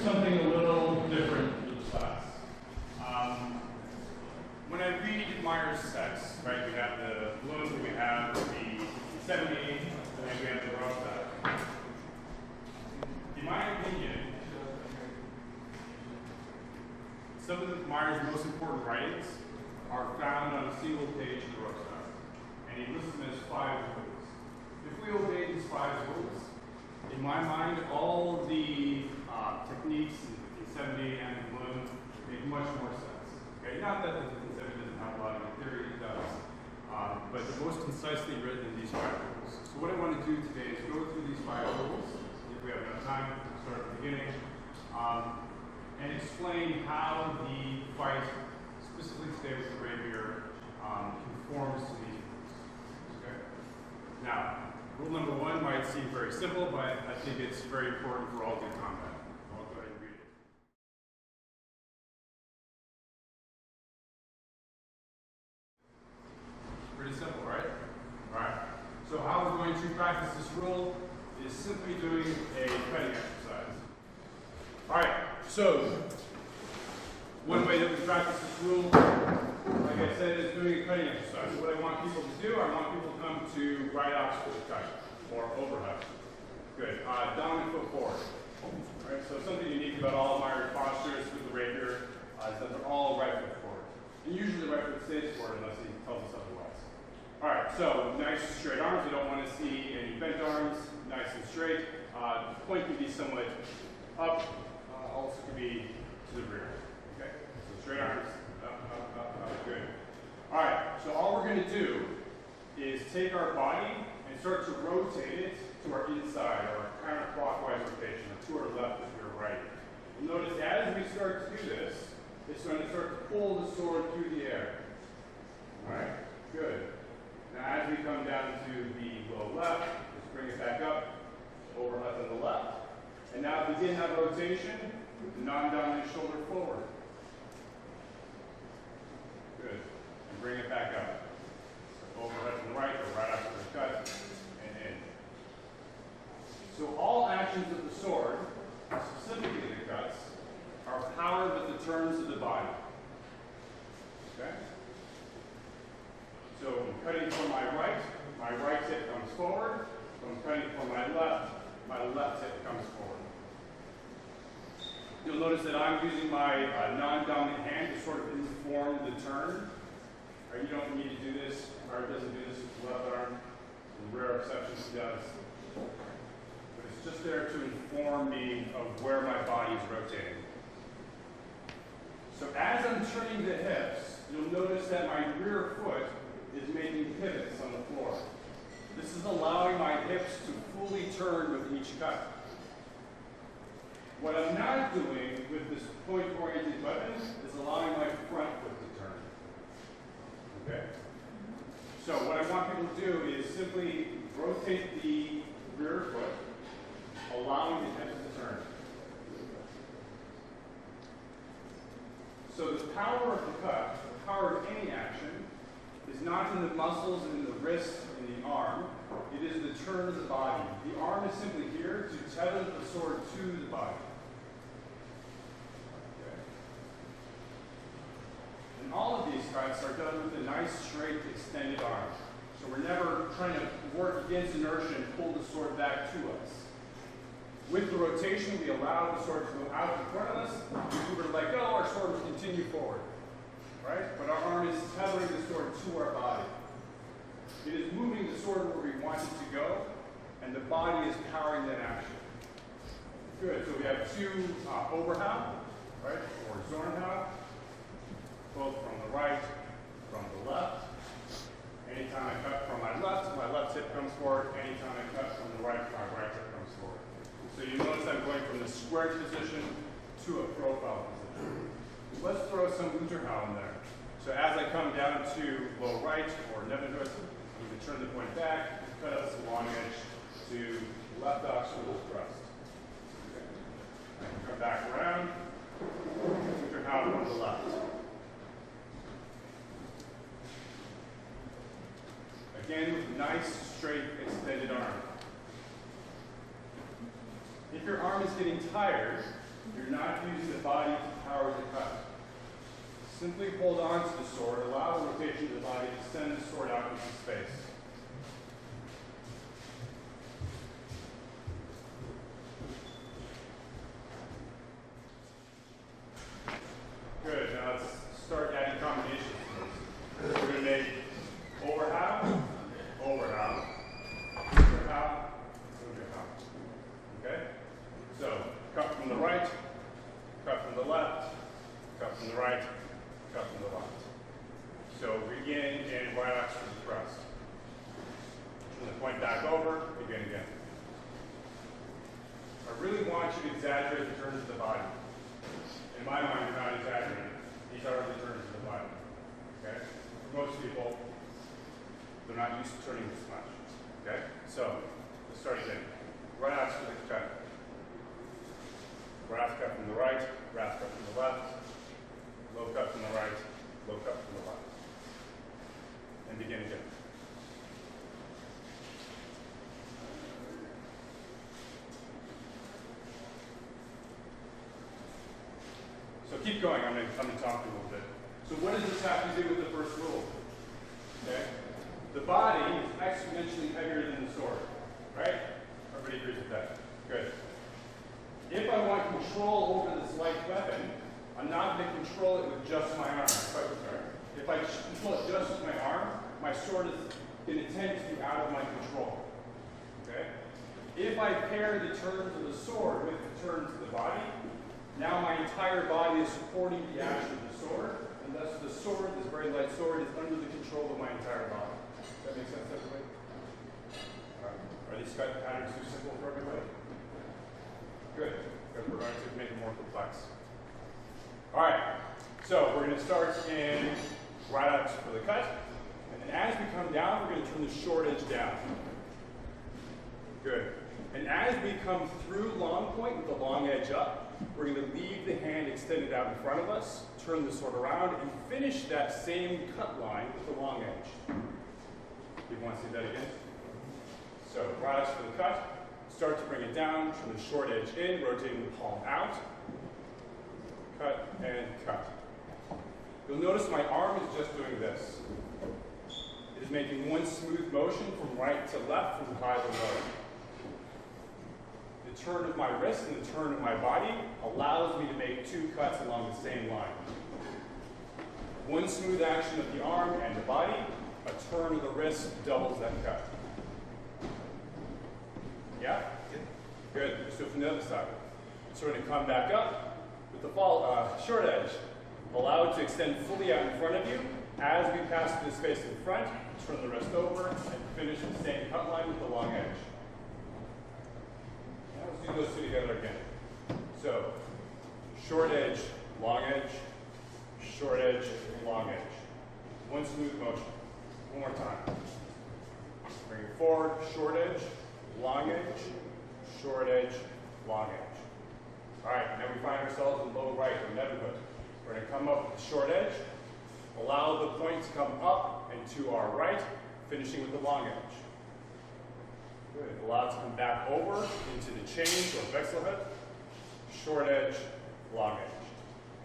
something a little different for this class. When I read Meyer's sets, right, we have the balloon, we have the 70, and we have the Rutherfoord. In my opinion, some of Meyer's most important writings are found on a single page of the Rutherfoord, and he lists them as 5 rules. If we obey these 5 rules, in my mind, all the techniques in 70 and the balloon make much more sense. Okay? Not that the 70 doesn't have a lot of theory, it does. But they're most concisely written in these 5 rules. So what I want to do today is go through these 5 rules, if we have enough time, we'll start at the beginning, and explain how the fight, specifically today with the Rapier, conforms to these rules. Okay? Now, rule number 1 might seem very simple, but I think it's very important for all good combat. I'll go ahead and read it. Pretty simple, right? All right. So how we're going to practice this rule is simply doing a cutting exercise. All right. So one way that we practice this rule, like I said, is doing a cutting exercise. What I want people to do, I want people to come to right ox for the cut, or overhead. Good. Dominant foot forward. All right, so something unique about all of Meyer's postures with the Rapier is that they're all right foot forward. And usually the right foot stays forward unless he tells us otherwise. All right, so nice straight arms. We don't want to see any bent arms. Nice and straight. The point can be somewhat up. Also could be to the rear. Okay, so straight arms. Good. All right, so all we're going to do is take our body and start to rotate it to our inside, or counterclockwise rotation, to our left if we're right. You'll notice as we start to do this, it's going to start to pull the sword through the air. All right, good. Now as we come down to the low left, let's bring it back up, overhead on the left. And now begin that rotation with the non-dominant shoulder forward. Good. And bring it back up. So overhead to the right, or right after the cut, and in. So all actions of the sword, specifically the cuts, are powered with the turns of the body. Okay? So I'm cutting from my right hip comes forward. So I'm cutting from my left hip comes forward. You'll notice that I'm using my non-dominant hand to sort of inform the turn. You don't need to do this. Meyer doesn't do this with the left arm. In rare exceptions, he does. But it's just there to inform me of where my body is rotating. So as I'm turning the hips, you'll notice that my rear foot is making pivots on the floor. This is allowing my hips to fully turn with each cut. What I'm not doing with this point-oriented weapon is allowing my front foot to turn. Okay? So what I want people to do is simply rotate the rear foot, allowing the hips to turn. So the power of the cut, the power of any action, is not in the muscles and in the wrist and the arm. It is the turn of the body. The arm is simply here to tether the sword to the body. Okay. And all of these cuts are done with a nice, straight, extended arm. So we're never trying to work against inertia and pull the sword back to us. With the rotation, we allow the sword to go out in front of us. If we were to let go, our sword would continue forward. Right? But our arm is tethering the sword to our body. It is moving the sword where we want it to go, and the body is powering that action. Good. So we have 2 overhand, right, or Zornhand, both from the right, from the left. Anytime I cut from my left hip comes forward. Anytime I cut from the right hip comes forward. So you notice I'm going from the squared position to a profile position. Let's throw some Unterhau in there. So as I come down to low right, or Nebenhut, you can turn the point back, cut out some long edge to left ox with a thrust. Okay. I can come back around, Unterhau on the left. Again, with a nice, straight, extended arm. If your arm is getting tired, You're not using the body to power the cut. Simply hold on to the sword, allow the rotation of the body to send the sword out into space. Good, now let's start adding combinations. We're going to make over half, over half, over half, over half. Okay? So, cut from the right, cut from the left, cut from the right, cut from the left. So begin in right axis of the thrust. Turn the point back over, begin again. I really want you to exaggerate the turns of the body. In my mind, you're not exaggerating. These are the turns of the body. Okay? For most people, they're not used to turning this much. Okay? So, let's start again. Right axis of the cut. Right cut from the right, right cut from the left, low cut from the right, low cut from the left. And begin again. So keep going, I'm going to talk to you a little bit. So what does this have to do with the first rule? Okay? The body is exponentially heavier than the sword, right? Everybody agrees with that? Good. If I want control over this light weapon, I'm not going to control it with just my arm. If I control it just with my arm, my sword is going to tend to be out of my control. Okay? If I pair the turns of the sword with the turns of the body, now my entire body is supporting the action of the sword, and thus the sword, this very light sword, is under the control of my entire body. Does that make sense, everybody? Are these cut patterns too simple for everybody? Good, because we're going to make it more complex. All right, so we're going to start in right axis for the cut, and then as we come down, we're going to turn the short edge down. Good. And as we come through long point with the long edge up, we're going to leave the hand extended out in front of us, turn the sword around, and finish that same cut line with the long edge. You want to see that again? So right axis for the cut. Start to bring it down, turn the short edge in, rotating the palm out, cut and cut. You'll notice my arm is just doing this. It is making one smooth motion from right to left, from high to low. The turn of my wrist and the turn of my body allows me to make two cuts along the same line. One smooth action of the arm and the body, a turn of the wrist doubles that cut. Yeah? Good. Let's do it from the other side. So we're going to come back up with the short edge. Allow it to extend fully out in front of you. As we pass through the space in front, turn the wrist over and finish the same cut line with the long edge. Now let's do those two together again. So, short edge, long edge, short edge, long edge. One smooth motion. One more time. Bring it forward, short edge, long edge, short edge, long edge. All right, now we find ourselves in low right or neverhood. We're going to come up with the short edge, allow the point to come up and to our right, finishing with the long edge. Good. Allow it to come back over into the change or Wechselhead, short edge, long edge.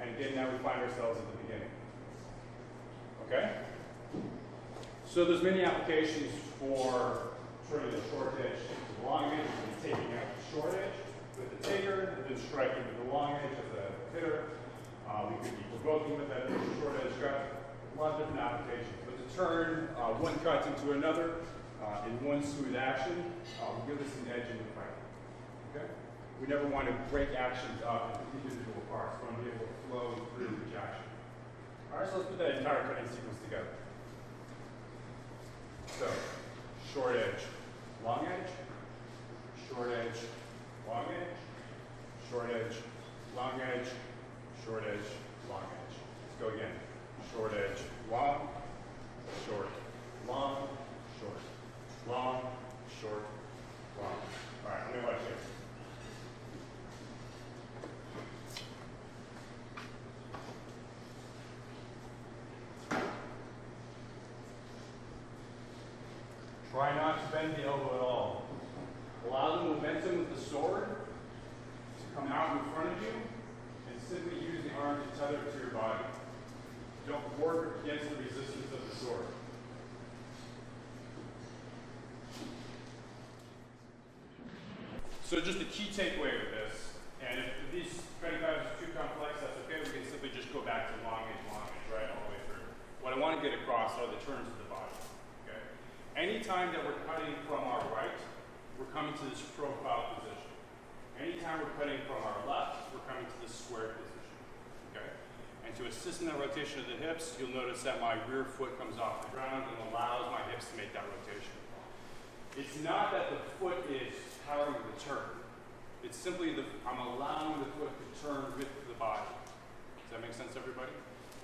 And again, now we find ourselves at the beginning. Okay? So there's many applications for turning the short edge to the long edge, and taking out the short edge with the taker, and then striking with the long edge as a hitter. We could be provoking with that short edge cut. A lot of different applications. But to turn one cut into another in one smooth action will give us an edge in the fight. Okay? We never want to break actions up into individual parts. We want to be able to flow through each action. All right, so let's put that entire cutting sequence together. So, short edge, long edge, short edge, long edge, short edge, long edge, short edge, long edge. Let's go again. Short edge, long, short, long, short, long, short, long. All right, let me watch this. Try not to bend the elbow at all. Allow the momentum of the sword to come out in front of you So just the key takeaway with this, and if these bending patterns are too complex, that's okay. We can simply just go back to long edge, right, all the way through. What I want to get across are the turns of the body. Okay. Anytime that we're cutting from our right, we're coming to this profile position. Anytime we're cutting from our left, we're coming to this square position. Okay. And to assist in that rotation of the hips, you'll notice that my rear foot comes off the ground and allows my hips to make that rotation. It's not that the foot is powering the turn. It's simply I'm allowing the foot to turn with the body. Does that make sense, everybody?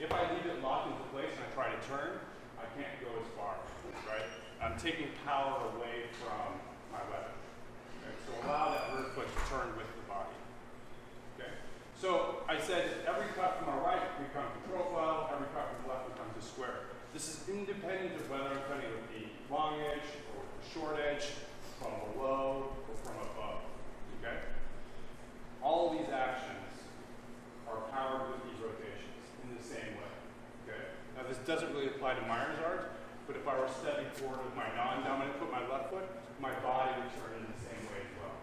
If I leave it locked into place and I try to turn, I can't go as far, right? I'm taking power away from my weapon. Okay? So allow that rear foot to turn with the body. Okay? So I said every cut from our right, we come to profile. Every cut from the left, we come to square. This is independent of whether I'm cutting with the long edge or with the short edge, from below or from above. Okay? All of these actions are powered with these rotations in the same way. Okay? Now this doesn't really apply to Meyers art, but if I were stepping forward with my non-dominant foot, my left foot, my body would turn in the same way as well.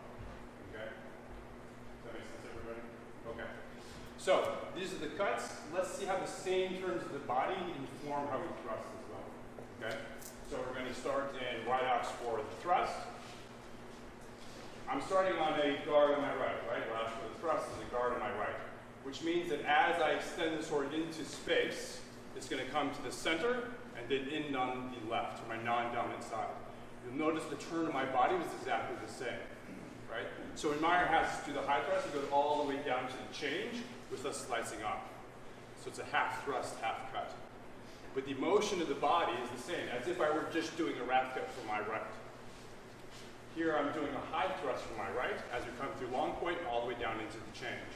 Okay? Does that make sense, everybody? Okay. So these are the cuts. Let's see how the same turns of the body inform how we thrust as well. Okay? So we're going to start in right ox for the thrust. I'm starting on a guard on my right, right? Right ox for the thrust is a guard on my right, which means that as I extend the sword into space, it's going to come to the center and then end on the left, or my non-dominant side. You'll notice the turn of my body was exactly the same, right? So when Meyer has us do the high thrust, it goes all the way down to the change with us slicing off. So it's a half thrust, half cut. But the motion of the body is the same, as if I were just doing a wrap cut from my right. Here I'm doing a high thrust from my right as we come through long point all the way down into the change.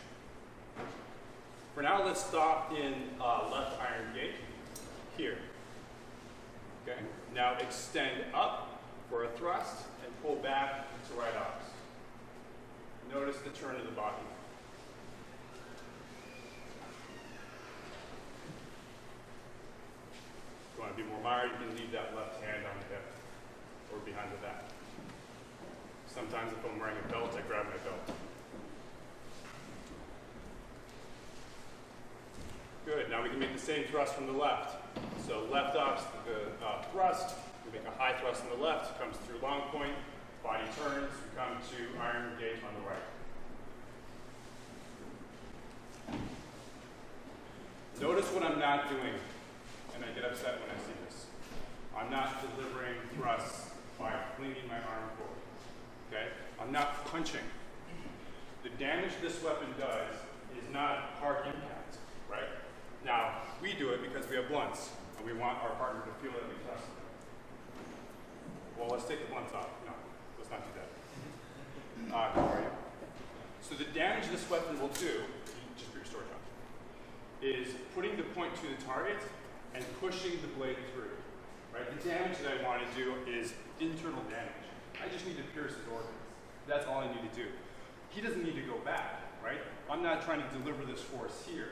For now, let's stop in left iron gate here. Okay. Now extend up for a thrust and pull back to right ox. Notice the turn of the body. If you want to be more Meyer, you can leave that left hand on the hip or behind the back. Sometimes if I'm wearing a belt, I grab my belt. Good, now we can make the same thrust from the left. So left ox, the thrust, we make a high thrust on the left, comes through long point, body turns, we come to iron gate on the right. Notice what I'm not doing, and I get upset when I see this. I'm not delivering thrusts by flinging my arm forward. Okay? I'm not punching. The damage this weapon does is not hard impact, right? Now, we do it because we have blunts, and we want our partner to feel that we trust them. Well, let's take the blunts off. No, let's not do that. How are you? So the damage this weapon will do, just for your story time, is putting the point to the target and pushing the blade through, right? The damage that I want to do is internal damage. I just need to pierce his organs. That's all I need to do. He doesn't need to go back, right? I'm not trying to deliver this force here.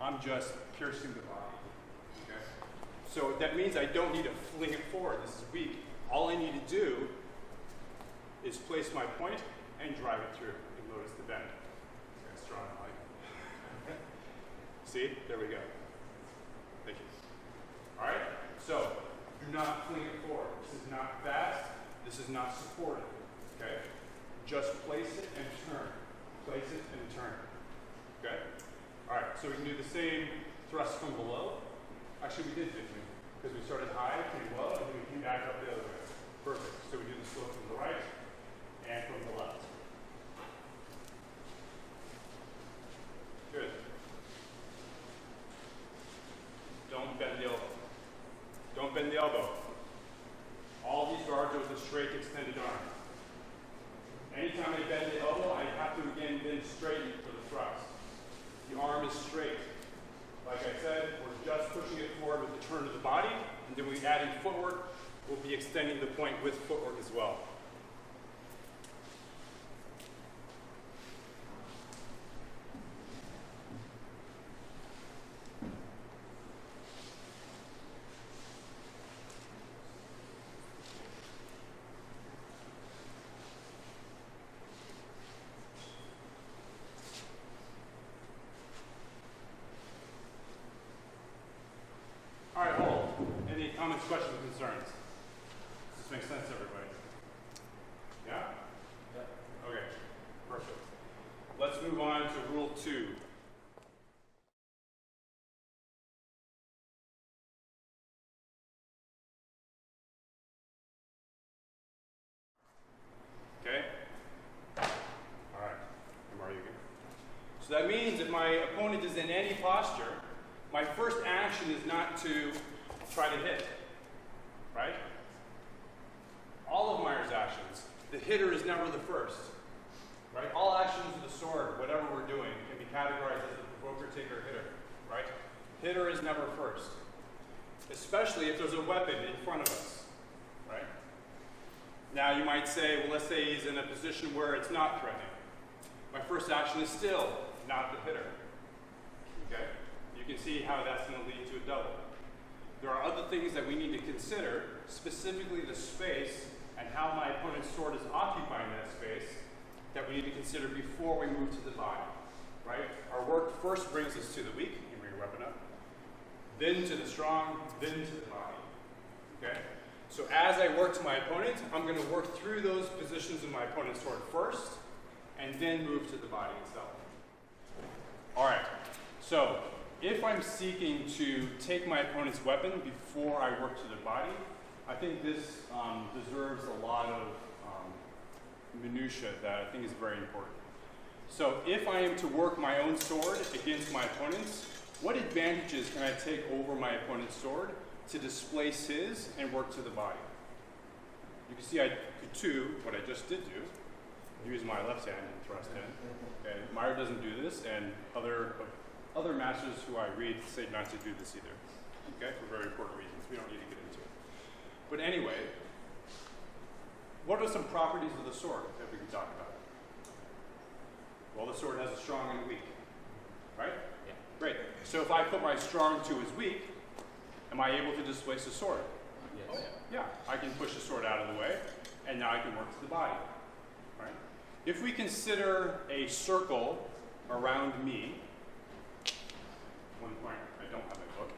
I'm just piercing the body, okay? So that means I don't need to fling it forward. This is weak. All I need to do is place my point and drive it through. You'll notice the bend. It's strong, I like it. See? There we go. Thank you. All right? So do not fling it forward. This is not fast. This is not supported, okay? Just place it and turn. Place it and turn, okay? All right, so we can do the same thrust from below. Actually, we did, didn't we? Because we started high, came low, and then we came back up the other way. Perfect. So we do the slope from the right and from the left. Good. Don't bend the elbow. Don't bend the elbow. All these guards are with a straight extended arm. Anytime I bend the elbow, I have to again bend straight for the thrust. The arm is straight. Like I said, we're just pushing it forward with the turn of the body, and then we add in footwork. We'll be extending the point with footwork as well. concerns? Does this make sense to everybody? Yeah? Yeah. Okay, perfect. Let's move on to rule 2. Okay? All right. How are you again? So that means if my opponent is in any posture, my first action is not to try to hit, right? All of Meyer's actions, the hitter is never the first, right? All actions of the sword, whatever we're doing, can be categorized as the provoker, taker, hitter, right? Hitter is never first, especially if there's a weapon in front of us, right? Now you might say, well, let's say he's in a position where it's not threatening. My first action is still not the hitter, okay? You can see how that's going to lead to a double. There are other things that we need to consider, specifically the space and how my opponent's sword is occupying that space, that we need to consider before we move to the body, right? Our work first brings us to the weak, you bring your weapon up, then to the strong, then to the body, okay? So as I work to my opponent, I'm going to work through those positions in my opponent's sword first, and then move to the body itself. All right, so if I'm seeking to take my opponent's weapon before I work to the body, I think this deserves a lot of minutia that I think is very important. So if I am to work my own sword against my opponent's, what advantages can I take over my opponent's sword to displace his and work to the body? You can see I could do what I just did do, use my left hand and thrust in. Okay, Meyer doesn't do this, and other masters who I read say not to do this either, okay, for very important reasons. We don't need to get into it. But anyway, what are some properties of the sword that we can talk about? Well, the sword has a strong and a weak, right? Yeah. Great. So if I put my strong to his weak, am I able to displace the sword? Yes. Oh, yeah. Yeah, I can push the sword out of the way, and now I can work to the body, right? If we consider a circle around me, one point, I don't have my book,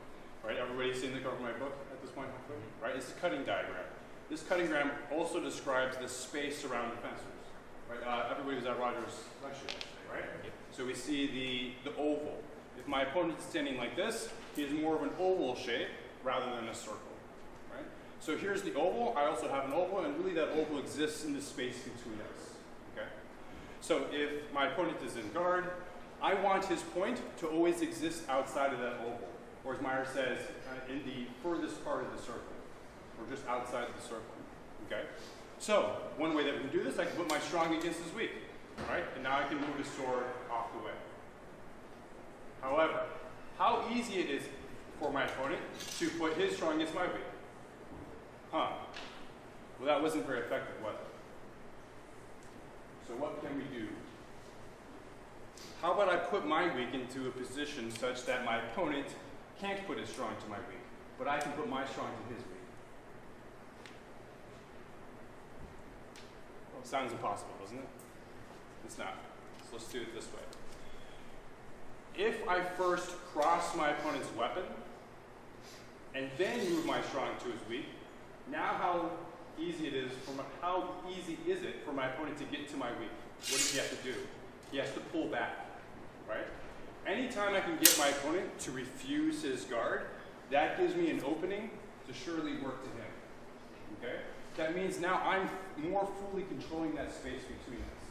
right? Everybody's seen the cover of my book at this point, right? It's a cutting diagram. This cutting diagram also describes the space around the fencers, right? Everybody was at Roger's lecture yesterday, right? Yep. So we see the oval. If my opponent is standing like this, he has more of an oval shape rather than a circle, right? So here's the oval. I also have an oval, and really that oval exists in the space between us, okay? So if my opponent is in guard, I want his point to always exist outside of that oval, or as Meyer says, in the furthest part of the circle, or just outside the circle, okay? So one way that we can do this, I can put my strong against his weak, right? And now I can move his sword off the way. However, how easy it is for my opponent to put his strong against my weak? Well, that wasn't very effective, was it? So what can we do? How about I put my weak into a position such that my opponent can't put his strong to my weak, but I can put my strong to his weak? Well, it sounds impossible, doesn't it? It's not. So let's do it this way. If I first cross my opponent's weapon and then move my strong to his weak, now how easy is it for my opponent to get to my weak? What does he have to do? He has to pull back, right? Anytime I can get my opponent to refuse his guard, that gives me an opening to surely work to him, okay? That means now I'm more fully controlling that space between us.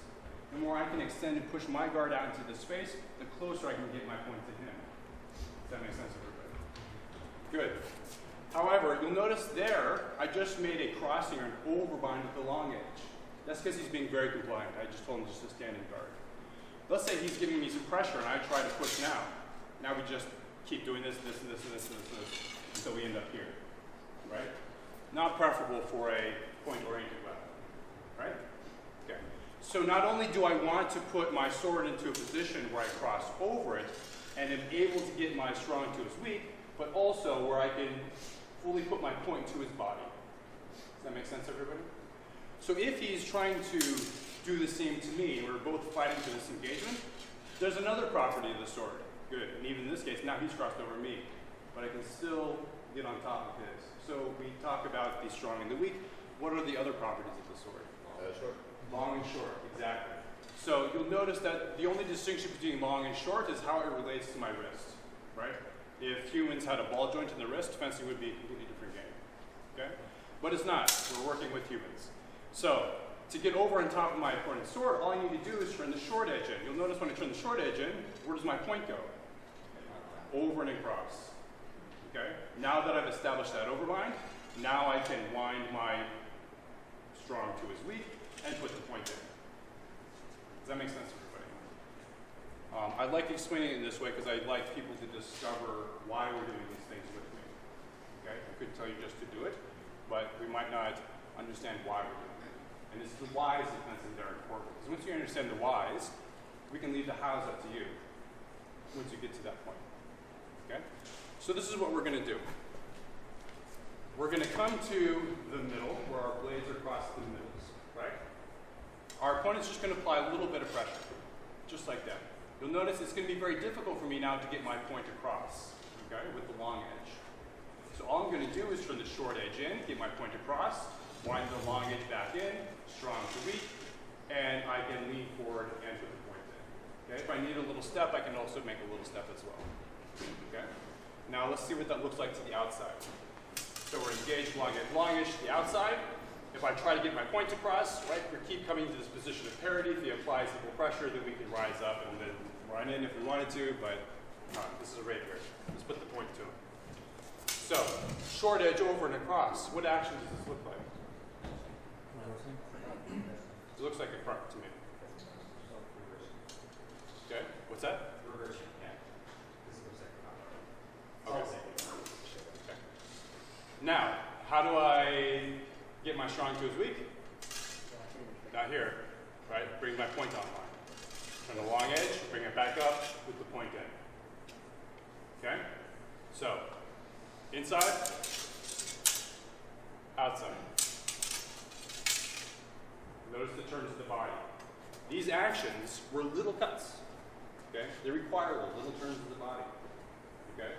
The more I can extend and push my guard out into the space, the closer I can get my point to him. Does that make sense, everybody? Good. However, you'll notice there, I just made a crossing or an overbind with the long edge. That's because he's being very compliant. I just told him just to stand in guard. Let's say he's giving me some pressure and I try to push now. Now we just keep doing this, this, and this, and this, and this, until we end up here, right? Not preferable for a point-oriented weapon, right? Okay. So not only do I want to put my sword into a position where I cross over it and am able to get my strong to his weak, but also where I can fully put my point to his body. Does that make sense, everybody? So if he's trying to do the same to me, we're both fighting for this engagement, there's another property of the sword. Good. And even in this case, now he's crossed over me, but I can still get on top of his. So we talk about the strong and the weak. What are the other properties of the sword? Short. Long and short, exactly. So you'll notice that the only distinction between long and short is how it relates to my wrist, right? If humans had a ball joint in the wrist, fencing would be a completely different game, okay? But it's not. We're working with humans. So to get over on top of my opponent's sword, all I need to do is turn the short edge in. You'll notice when I turn the short edge in, where does my point go? Over and across, okay? Now that I've established that overbind, now I can wind my strong to his weak and put the point in. Does that make sense to everybody? I like explaining it in this way because I like people to discover why we're doing these things with me. Okay? I could tell you just to do it, but we might not understand why we're doing it. And it's the whys that are important. Because once you understand the whys, we can leave the hows up to you once you get to that point. Okay? So this is what we're going to do. We're going to come to the middle where our blades are across the middles, right? Our opponent's just going to apply a little bit of pressure, just like that. You'll notice it's going to be very difficult for me now to get my point across, okay, with the long edge. So all I'm going to do is turn the short edge in, get my point across, wind the long edge back in, strong to weak, and I can lean forward and put the point in. Okay? If I need a little step, I can also make a little step as well. Okay? Now let's see what that looks like to the outside. So we're engaged longish to the outside. If I try to get my point across, right, we keep coming to this position of parity. If he applies equal pressure, then we can rise up and then run in if we wanted to, but this is a rapier. Let's put the point to him. So, short edge over and across. What action does this look like? It looks like a front to me. Okay, what's that? Reversing, yeah. This looks like a Okay. Okay. Now, how do I get my strong to his weak? Not here, right? Bring my point online. Turn the long edge, bring it back up, put the point in. Okay? So, inside, outside. Notice the turns of the body. These actions were little cuts. Okay? They require little turns of the body. Okay?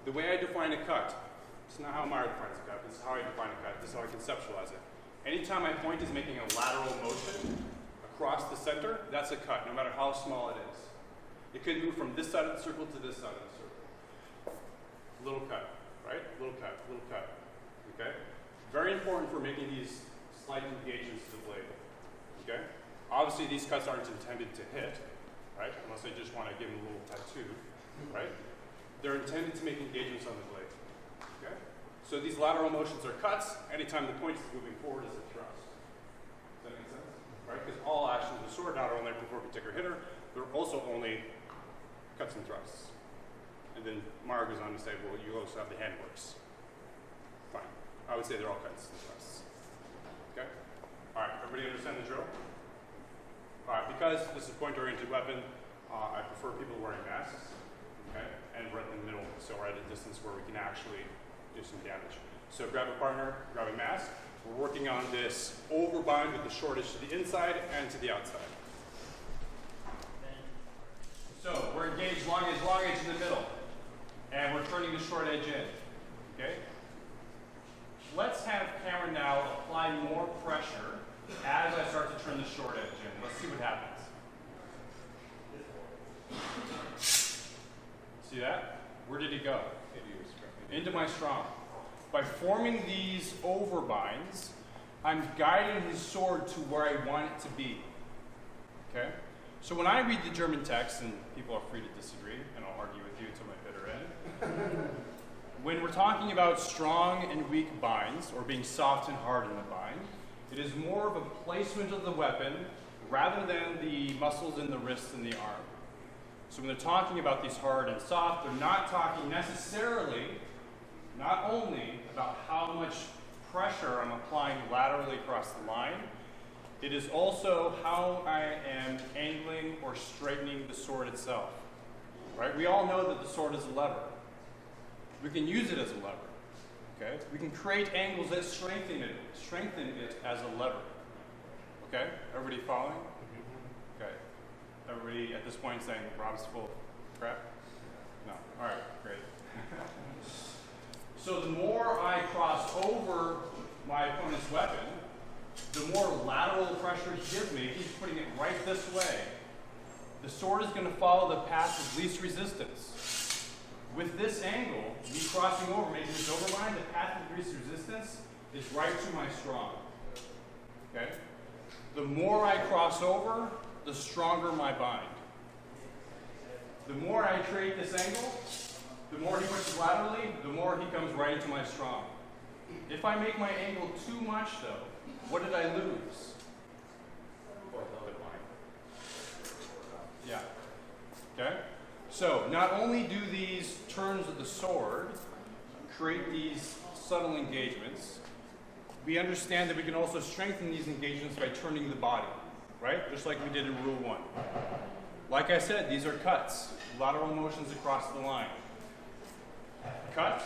The way I define a cut, it's not how Meyer defines a cut, this is how I define a cut, this is how I conceptualize it. Anytime my point is making a lateral motion across the center, that's a cut, no matter how small it is. It could move from this side of the circle to this side of the circle. Little cut, right? Little cut, little cut. Okay? Very important for making these slight engagements to the blade. Okay? Obviously, these cuts aren't intended to hit, right? Unless I just want to give them a little tattoo, right? They're intended to make engagements on the blade. Okay? So these lateral motions are cuts. Anytime the point is moving forward is a thrust. Does that make sense? Right? Because all actions of the sword not only perform a particular hitter, they're also only cuts and thrusts. And then Meyer goes on to say, well, you also have the handworks. Fine. I would say they're all cuts and thrusts. Okay? All right, everybody understand the drill? All right, because this is a point-oriented weapon, I prefer people wearing masks. Okay? And we're at the middle, so we're at a distance where we can actually do some damage. So grab a partner, grab a mask. We're working on this overbind with the short edge to the inside and to the outside. So we're engaged long edge in the middle. And we're turning the short edge in. Okay? Let's have Cameron now apply more pressure as I start to turn the short edge in. Let's see what happens. See that? Where did he go? Into my strong. By forming these overbinds, I'm guiding his sword to where I want it to be. Okay? So when I read the German text, and people are free to disagree, and I'll argue with you until my bitter end. When we're talking about strong and weak binds, or being soft and hard in the bind, it is more of a placement of the weapon rather than the muscles in the wrist and the arm. So when they're talking about these hard and soft, they're not talking necessarily, not only about how much pressure I'm applying laterally across the line, it is also how I am angling or straightening the sword itself. Right? We all know that the sword is a lever. We can use it as a lever. Okay? We can create angles that strengthen it as a lever. Okay? Everybody following? Okay. Everybody at this point saying Rob's full of crap? No. All right, great. So the more I cross over my opponent's weapon, the more lateral pressure he gives me. If he's putting it right this way, the sword is going to follow the path of least resistance. With this angle, me crossing over, making this overbind, the path of least resistance is right to my strong. Okay? The more I cross over, the stronger my bind. The more I create this angle, the more he pushes laterally, the more he comes right into my strong. If I make my angle too much, though, what did I lose? Yeah. Okay? So, not only do these turns of the sword create these subtle engagements, we understand that we can also strengthen these engagements by turning the body, right? Just like we did in Rule 1. Like I said, these are cuts, lateral motions across the line. Cut,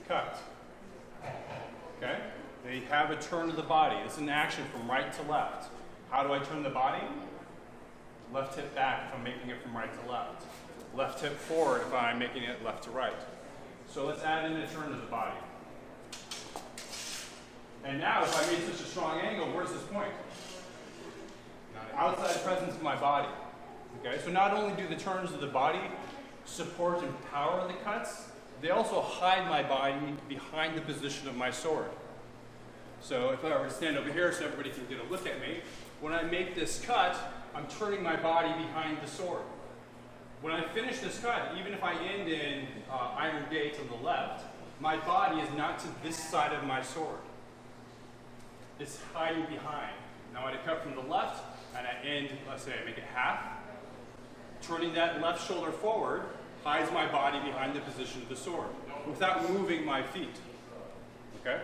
cut. Okay? They have a turn of the body. It's an action from right to left. How do I turn the body? Left hip back if I'm making it from right to left. Left hip forward if I'm making it left to right. So let's add in a turn of the body. And now if I made such a strong angle, where's this point? Outside presence of my body. Okay, so not only do the turns of the body support and power the cuts, they also hide my body behind the position of my sword. So if I were to stand over here so everybody can get a look at me, when I make this cut, I'm turning my body behind the sword. When I finish this cut, even if I end in iron gate on the left, my body is not to this side of my sword. It's hiding behind. Now when I cut from the left, and I end, let's say I make it half, turning that left shoulder forward hides my body behind the position of the sword without moving my feet. Okay?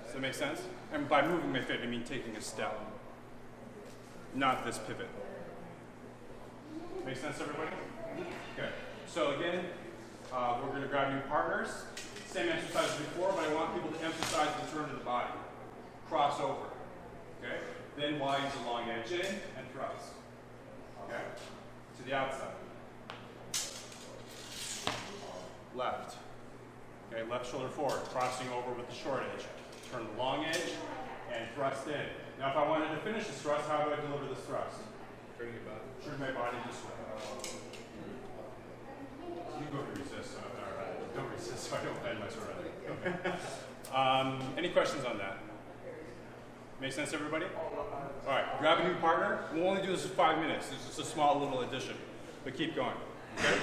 Does that make sense? And by moving my feet, I mean taking a step, not this pivot. Make sense, everybody? Okay. So again, we're going to grab new partners. Same exercise as before, but I want people to emphasize the turn of the body. Cross over. Okay? Then widen the long edge in and thrust. Okay? To the outside. Left. Okay, left shoulder forward, crossing over with the short edge. Turn the long edge and thrust in. Now if I wanted to finish this thrust, how do I deliver this thrust? Turning your body. Turn my body this way. You go to resist. Don't resist so I don't bend my sword. Okay. Any questions on that? Make sense, everybody? All right, grab a new partner. We'll only do this for 5 minutes. It's just a small little addition, but keep going. Okay?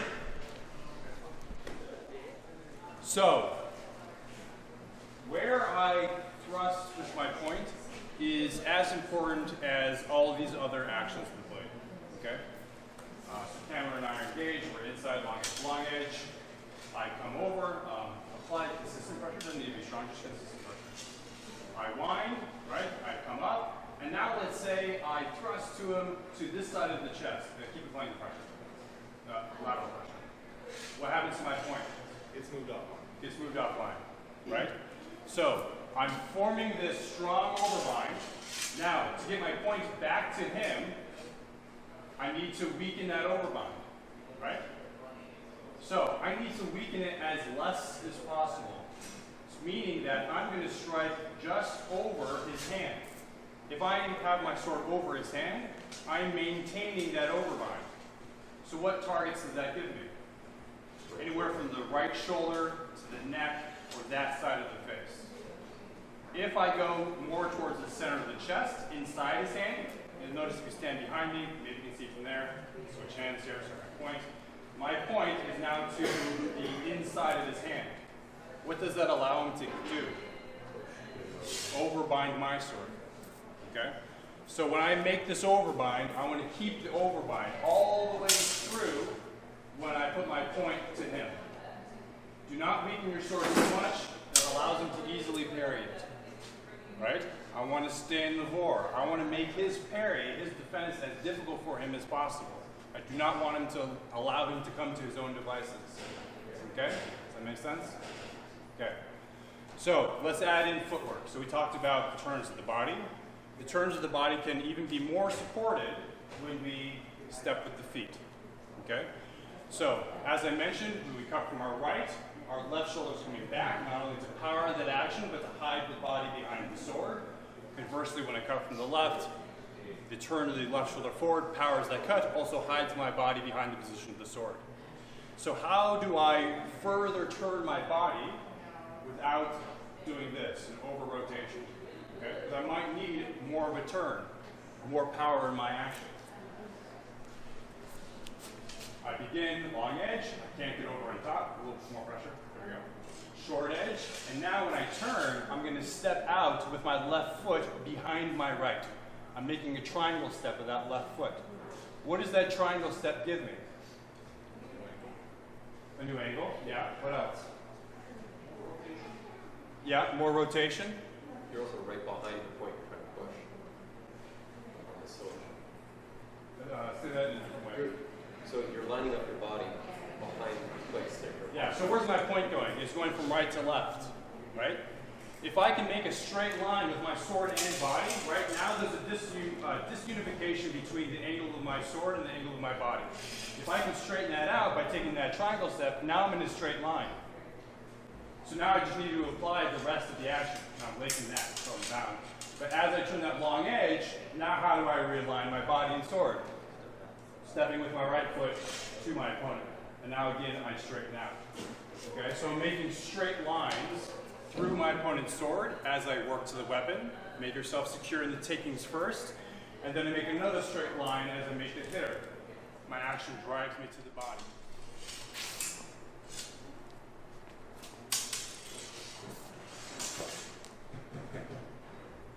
So, where I thrust with my point is as important as all of these other actions we played. Okay? So camera and iron gauge, we're inside long edge. I come over, apply consistent pressure, doesn't need to be strong, just consistent pressure. I wind, right? I come up, and now let's say I thrust to him to this side of the chest. Keep applying the pressure, lateral pressure. What happens to my point? It's moved offline. It's moved offline, right? So I'm forming this strong overbind. Now, to get my point back to him, I need to weaken that overbind, right? So I need to weaken it as less as possible. Meaning that I'm going to strike just over his hand. If I have my sword over his hand, I'm maintaining that overbind. So what targets does that give me? Anywhere from the right shoulder to the neck or that side of the face. If I go more towards the center of the chest, inside his hand, you'll notice if you stand behind me, maybe you can see from there, switch hands here, so my point. My point is now to the inside of his hand. What does that allow him to do? Overbind my sword. Okay? So when I make this overbind, I want to keep the overbind all the way through when I put my point to him. Do not weaken your sword too much that allows him to easily parry it. Right? I want to stay in the vor. I want to make his parry, his defense, as difficult for him as possible. I do not want him to allow him to come to his own devices. Okay? Does that make sense? Okay. So let's add in footwork. So we talked about the turns of the body. The turns of the body can even be more supported when we step with the feet. Okay? So, as I mentioned, when we cut from our right, our left shoulder is coming back, not only to power that action, but to hide the body behind the sword. Conversely, when I cut from the left, the turn of the left shoulder forward powers that cut, also hides my body behind the position of the sword. So how do I further turn my body without doing this, an over rotation? Okay? Because I might need more of a turn, more power in my action. I begin long edge, I can't get over on top, a little more pressure, there we go. Short edge, and now when I turn, I'm going to step out with my left foot behind my right. I'm making a triangle step with that left foot. What does that triangle step give me? A new angle, yeah. What else? Yeah, more rotation. You're also right behind the point you're trying to push. On the sword. Say that in a different way. So you're lining up your body behind the place there. Yeah, so where's my point going? It's going from right to left, right? If I can make a straight line with my sword and body, right now there's a disunification between the angle of my sword and the angle of my body. If I can straighten that out by taking that triangle step, now I'm in a straight line. So now I just need to apply the rest of the action. Now I'm linking that, so I'm down. But as I turn that long edge, now how do I realign my body and sword? Stepping with my right foot to my opponent. And now again, I straighten out. Okay, so I'm making straight lines through my opponent's sword as I work to the weapon. Make yourself secure in the takings first. And then I make another straight line as I make the hitter. My action drives me to the body.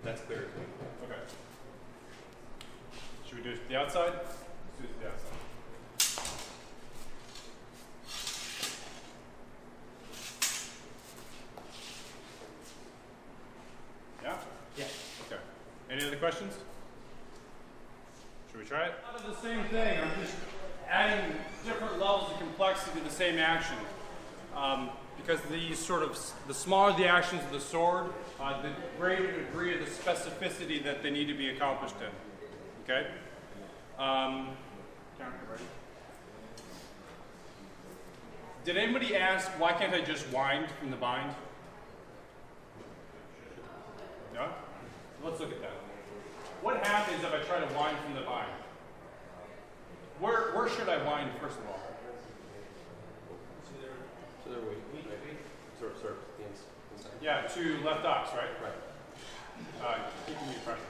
That's clear to me. Okay. Should we do it to the outside? Let's do it to the outside. Yeah? Yeah. Okay. Any other questions? Should we try it? Out of the same thing. I'm just adding different levels of complexity to the same action. Because the smaller the actions of the sword, the greater the degree of the specificity that they need to be accomplished in. Okay? Ready? Did anybody ask, why can't I just wind from the bind? No? Let's look at that. What happens if I try to wind from the bind? Where should I wind, first of all? So there we sort of inside. Yeah, to left ox, right? Right. Keeping me pressure.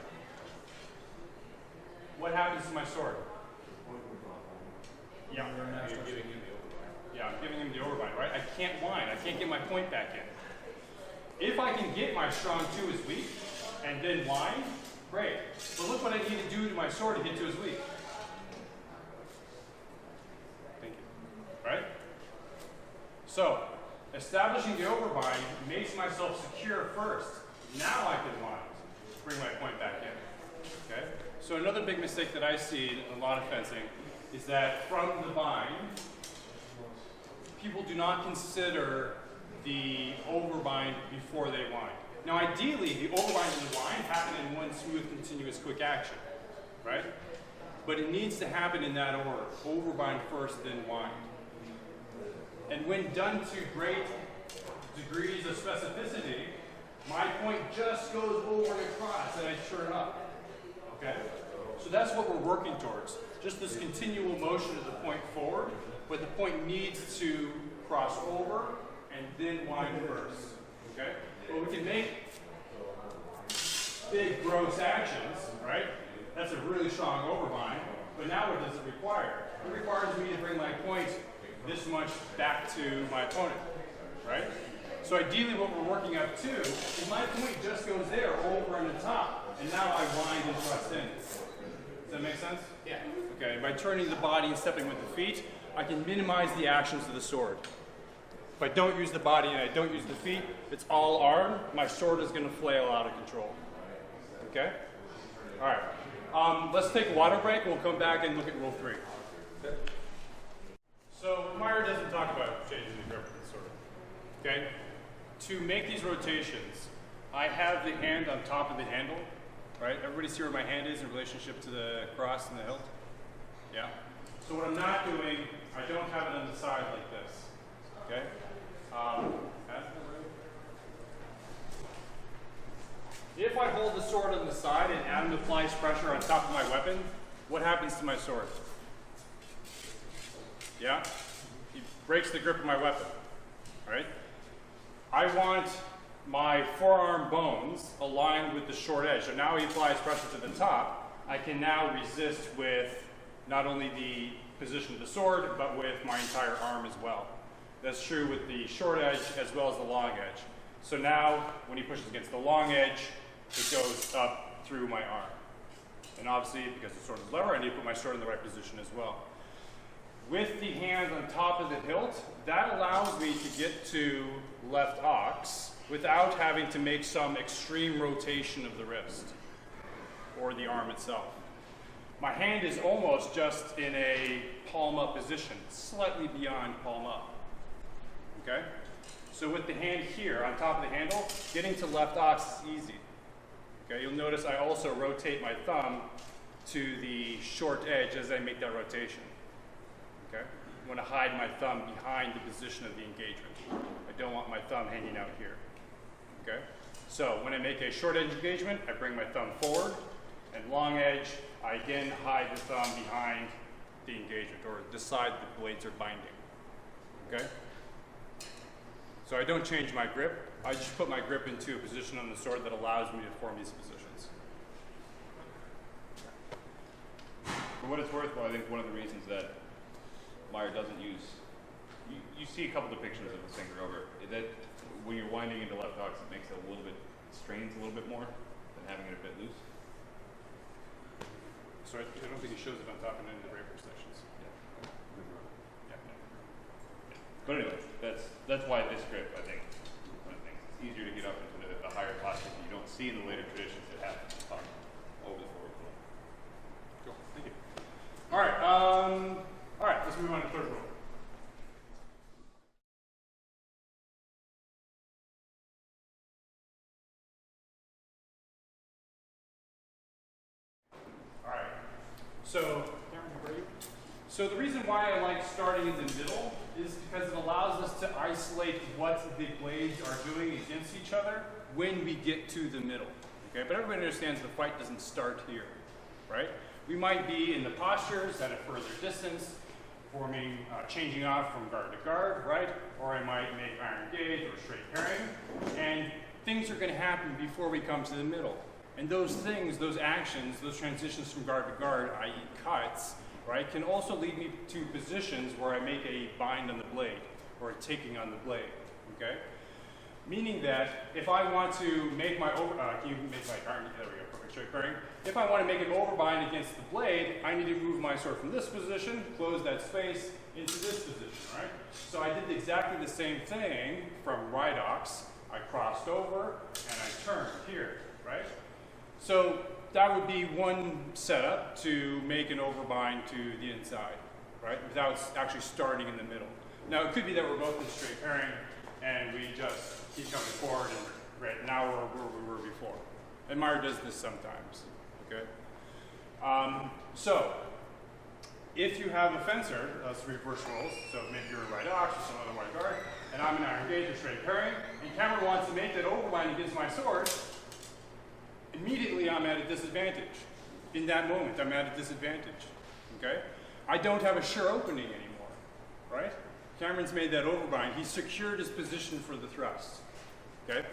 What happens to my sword? Yeah. You're giving him the overbind. Yeah, I'm giving him the overbind, right? I can't wind. I can't get my point back in. If I can get my strong 2 is weak and then wind, great. But look what I need to do to my sword to get to his weak. Thank you. Right? So, establishing the overbind makes myself secure first. Now I can wind. Bring my point back in. Okay? So another big mistake that I see in a lot of fencing is that from the bind, people do not consider the overbind before they wind. Now ideally, the overbind and the wind happen in one smooth, continuous, quick action, right? But it needs to happen in that order. Overbind first, then wind. And when done to great degrees of specificity, my point just goes over and across and I turn up. Okay? So that's what we're working towards. Just this continual motion of the point forward, but the point needs to cross over and then wind first. Okay? But we can make big gross actions, right? That's a really strong overbind. But now what does it require? It requires me to bring my point this much back to my opponent, right? So ideally what we're working up to is my point just goes there, over on the top, and now I wind and thrust in. Does that make sense? Yeah. Okay, by turning the body and stepping with the feet, I can minimize the actions of the sword. If I don't use the body and I don't use the feet, it's all arm, my sword is going to flail out of control. Okay? All right. Let's take a water break and we'll come back and look at rule 3. Okay. So Meyer doesn't talk about changing the grip of the sword. Okay? To make these rotations, I have the hand on top of the handle, right? Everybody see where my hand is in relationship to the cross and the hilt? Yeah? So what I'm not doing, I don't have it on the side like this, okay? If I hold the sword on the side and Adam applies pressure on top of my weapon, what happens to my sword? Yeah? He breaks the grip of my weapon, right? I want my forearm bones aligned with the short edge. So now he applies pressure to the top. I can now resist with not only the position of the sword, but with my entire arm as well. That's true with the short edge as well as the long edge. So now, when he pushes against the long edge, it goes up through my arm. And obviously, because the sword is lower, I need to put my sword in the right position as well. With the hand on top of the hilt, that allows me to get to left ox without having to make some extreme rotation of the wrist or the arm itself. My hand is almost just in a palm up position, slightly beyond palm up. Okay? So with the hand here on top of the handle, getting to left ox is easy. Okay, you'll notice I also rotate my thumb to the short edge as I make that rotation. Okay? I want to hide my thumb behind the position of the engagement. I don't want my thumb hanging out here. Okay? So when I make a short edge engagement, I bring my thumb forward, and long edge, I again hide the thumb behind the engagement, or the side the blades are binding. Okay? So I don't change my grip. I just put my grip into a position on the sword that allows me to form these positions. For what it's worth, well, I think one of the reasons that Meyer doesn't use, you see a couple depictions of this finger over, that when you're winding into left ox, it makes it a little bit, strains a little bit more than having it a bit loose. So I don't think he shows it on top and end of the Rapier sections. Yeah. But anyway, that's why this grip, I think, one of the things, it's easier to get up into the higher classes that you don't see in the later traditions that have over the forward flow. Cool, thank you. All right, let's move on to third rule. All right, so the reason why I like starting in the middle is because it allows us to isolate what the blades are doing against each other when we get to the middle. Okay, but everybody understands the fight doesn't start here, right? We might be in the postures at a further distance, forming, changing off from guard to guard, right? Or I might make iron gauge or straight parrying, and things are going to happen before we come to the middle. And those things, those actions, those transitions from guard to guard, i.e. cuts, right, can also lead me to positions where I make a bind on the blade or a taking on the blade, okay? Meaning that if I want to make my can you make my iron, there we go, perfect, straight parrying. If I want to make an overbind against the blade, I need to move my sword from this position, close that space, into this position, right? So I did exactly the same thing from right ox. I crossed over and I turned here, right? So that would be one setup to make an overbind to the inside, right? Without actually starting in the middle. Now it could be that we're both in straight parrying and we just keep coming forward and right now we're where we were before. And Meyer does this sometimes, okay? So if you have a fencer, three reverse rolls, so maybe you're a right ox or some other right guard, and I'm an iron gauge or straight parrying, and Cameron wants to make that overbind against my sword, immediately I'm at a disadvantage. In that moment, I'm at a disadvantage, okay? I don't have a sure opening anymore, right? Cameron's made that overbind. He's secured his position for the thrust, okay?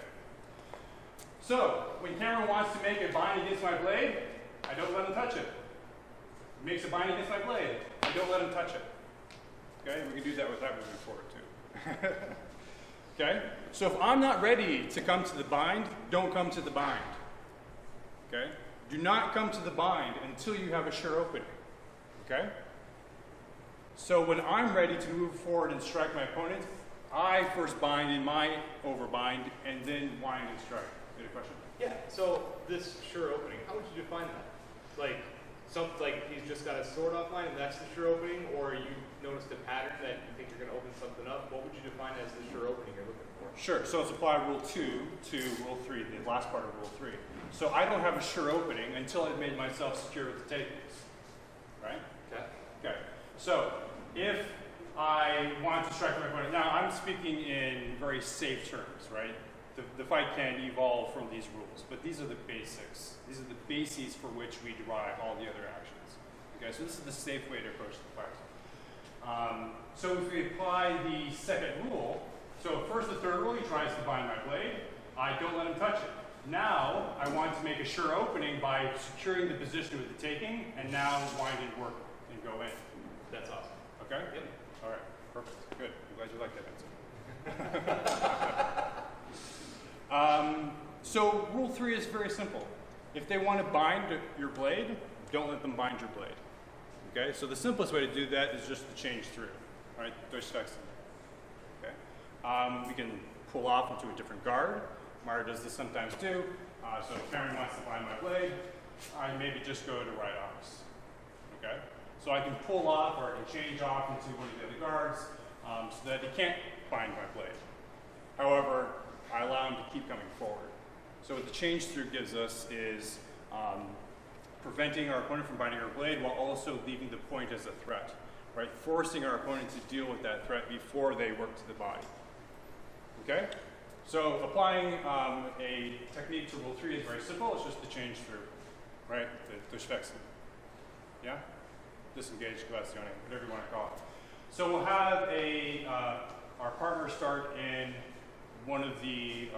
So, when Cameron wants to make a bind against my blade, I don't let him touch it. He makes a bind against my blade, I don't let him touch it. Okay, we can do that without moving forward too. Okay, so if I'm not ready to come to the bind, don't come to the bind. Okay? Do not come to the bind until you have a sure opening. Okay? So when I'm ready to move forward and strike my opponent, I first bind in my overbind and then wind and strike. You had a question? Yeah, so this sure opening, how would you define that? Like he's just got a sword offline and that's the sure opening, or you noticed a pattern that you think you're going to open something up? What would you define as the sure opening you're looking for? Sure, so let's apply Rule 2 to Rule 3, the last part of Rule 3. So I don't have a sure opening until I've made myself secure with the takings, right? Okay. Okay, so if I want to strike my opponent. Now, I'm speaking in very safe terms, right? The fight can evolve from these rules, but these are the basics. These are the bases for which we derive all the other actions. Okay, so this is the safe way to approach the fight. So if we apply the second rule, so first the third rule, he tries to bind my blade. I don't let him touch it. Now, I want to make a sure opening by securing the position with the taking, and now wind and work and go in. That's awesome. Okay? Yep. All right, perfect, good. I'm glad you like that answer. So rule 3 is very simple. If they want to bind your blade, don't let them bind your blade. Okay, so the simplest way to do that is just to change through. All right, durchwechseln. Okay, we can pull off into a different guard. Meyer does this sometimes too. So if Cameron wants to bind my blade, I maybe just go to right ox. Okay, so I can pull off or I can change off into one of the other guards so that he can't bind my blade. However, I allow him to keep coming forward. So what the change through gives us is preventing our opponent from binding our blade while also leaving the point as a threat, right? Forcing our opponent to deal with that threat before they work to the body. Okay? So applying a technique to rule 3 is very simple. It's just the change through, right? The durchwechseln. Yeah? Disengage, glacione, whatever you want to call it. So we'll have our partner start in one of the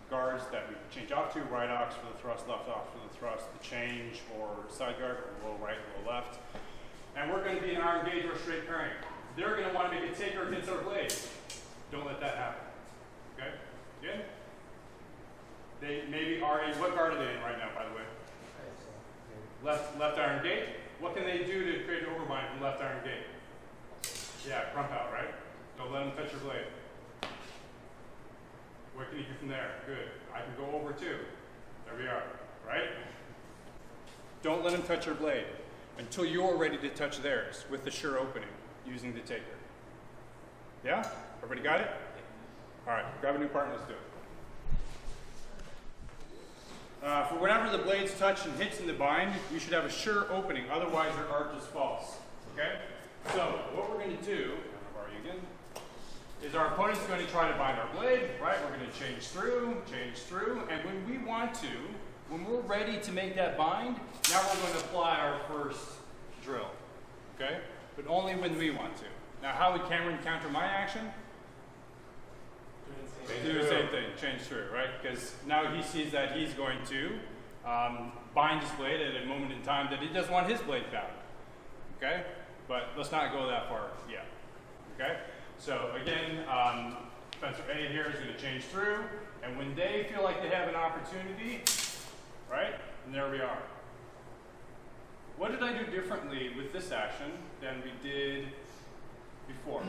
guards that we change off to, right ox for the thrust, left ox for the thrust, the change, or side guard, or low right, low left. And we're going to be in our engage or straight pairing. They're going to want to make a taker against our blade. Don't let that happen. Okay? Good? They maybe are in, what guard are they in right now, by the way? Left iron gate. What can they do to create an overbind from left iron gate? Yeah, crump out, right? Don't let them touch your blade. What can you do from there? Good. I can go over too. There we are, right? Don't let them touch your blade until you're ready to touch theirs with the sure opening using the taker. Yeah? Everybody got it? All right, grab a new partner, let's do it. For whenever the blades touch and hits in the bind, you should have a sure opening, otherwise your arc is false. Okay? So what we're going to do, I'll borrow you again, is our opponent's going to try to bind our blade, right? We're going to change through, and when we want to, when we're ready to make that bind, now we're going to apply our first drill. Okay? But only when we want to. Now how would Cameron counter my action? Do the same thing, change through, right? Because now he sees that he's going to bind his blade at a moment in time that he doesn't want his blade bound. Okay? But let's not go that far yet. Okay? So again, Spencer A here is going to change through, and when they feel like they have an opportunity, right? And there we are. What did I do differently with this action than we did before?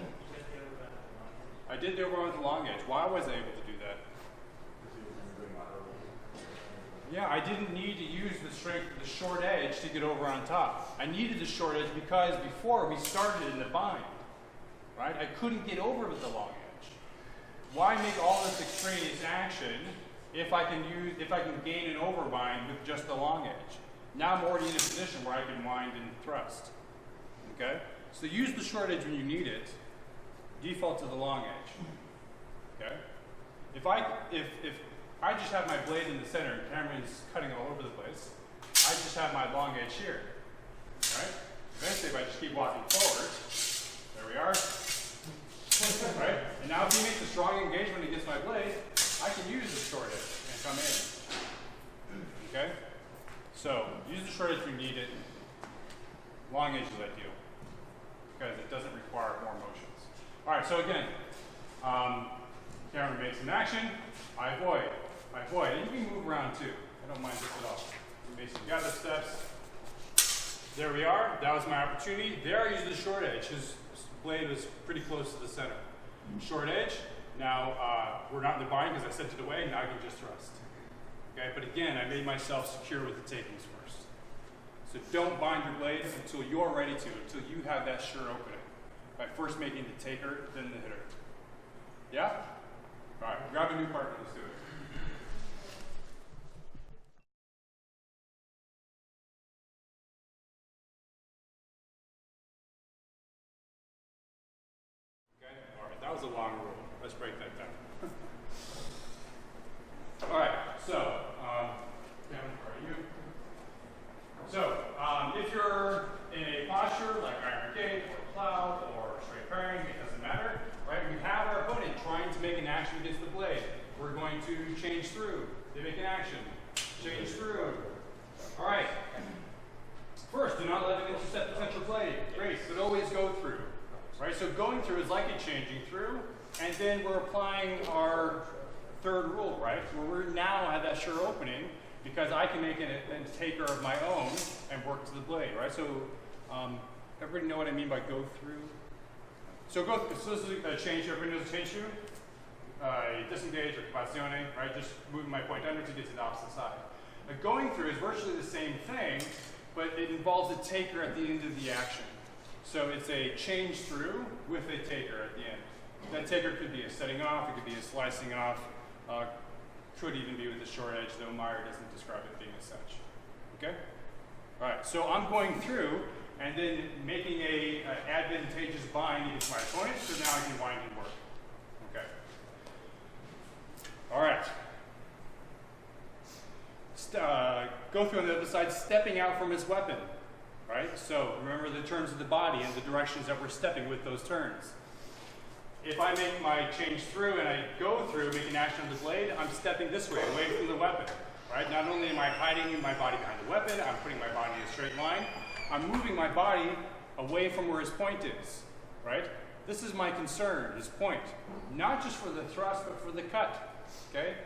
I did the overrun with the long edge. Why was I able to do that? Yeah, I didn't need to use the strength of the short edge to get over on top. I needed the short edge because before we started in the bind, right? I couldn't get over with the long edge. Why make all this extraneous action if I can gain an overbind with just the long edge? Now I'm already in a position where I can wind and thrust. Okay? So use the short edge when you need it. Default to the long edge. Okay? If I just have my blade in the center and Cameron's cutting all over the place, I just have my long edge here. Right? Eventually, if I just keep walking forward, there we are. Right? And now if he makes a strong engagement against my blade, I can use the short edge and come in. Okay? So use the short edge if you need it. Long edge is ideal because it doesn't require more motions. All right, so again, Cameron makes an action. I avoid. And you can move around too. I don't mind this at all. We make some gather steps. There we are. That was my opportunity. There I used the short edge. His blade was pretty close to the center. Short edge. Now we're not in the bind because I sent it away. Now I can just thrust. Okay, but again, I made myself secure with the takings first. So don't bind your blade until you're ready to, until you have that sure opening. By first making the taker, then the hitter. Yeah? All right, grab a new partner. Let's do it. That was a long rule. Let's break that down. All right, so, Kevin, where are you? So, if you're in a posture like iron gate or plow or straight bearing, it doesn't matter, right? We have our opponent trying to make an action against the blade. We're going to change through. They make an action. Change through. All right. First, do not let it intercept the central blade. Great, but always go through. Right? So going through is like a changing through, and then we're applying our third rule, right? Where we now have that sure opening because I can make a taker of my own and work to the blade, right? So everybody know what I mean by go through? So so this is a change. Everybody knows a change through? Disengage or capazione, right? Just moving my point under to get to the opposite side. Going through is virtually the same thing, but it involves a taker at the end of the action. So it's a change through with a taker at the end. That taker could be a setting off, it could be a slicing off, could even be with a short edge, though Meyer doesn't describe it being as such. Okay? All right, so I'm going through and then making a advantageous bind against my opponent, so now I can wind and work. Okay. All right. Go through on the other side, stepping out from his weapon. Right? So remember the turns of the body and the directions that we're stepping with those turns. If I make my change through and I go through, make an action on the blade, I'm stepping this way, away from the weapon. Right? Not only am I hiding my body behind the weapon, I'm putting my body in a straight line. I'm moving my body away from where his point is. Right? This is my concern, his point. Not just for the thrust, but for the cut. Okay?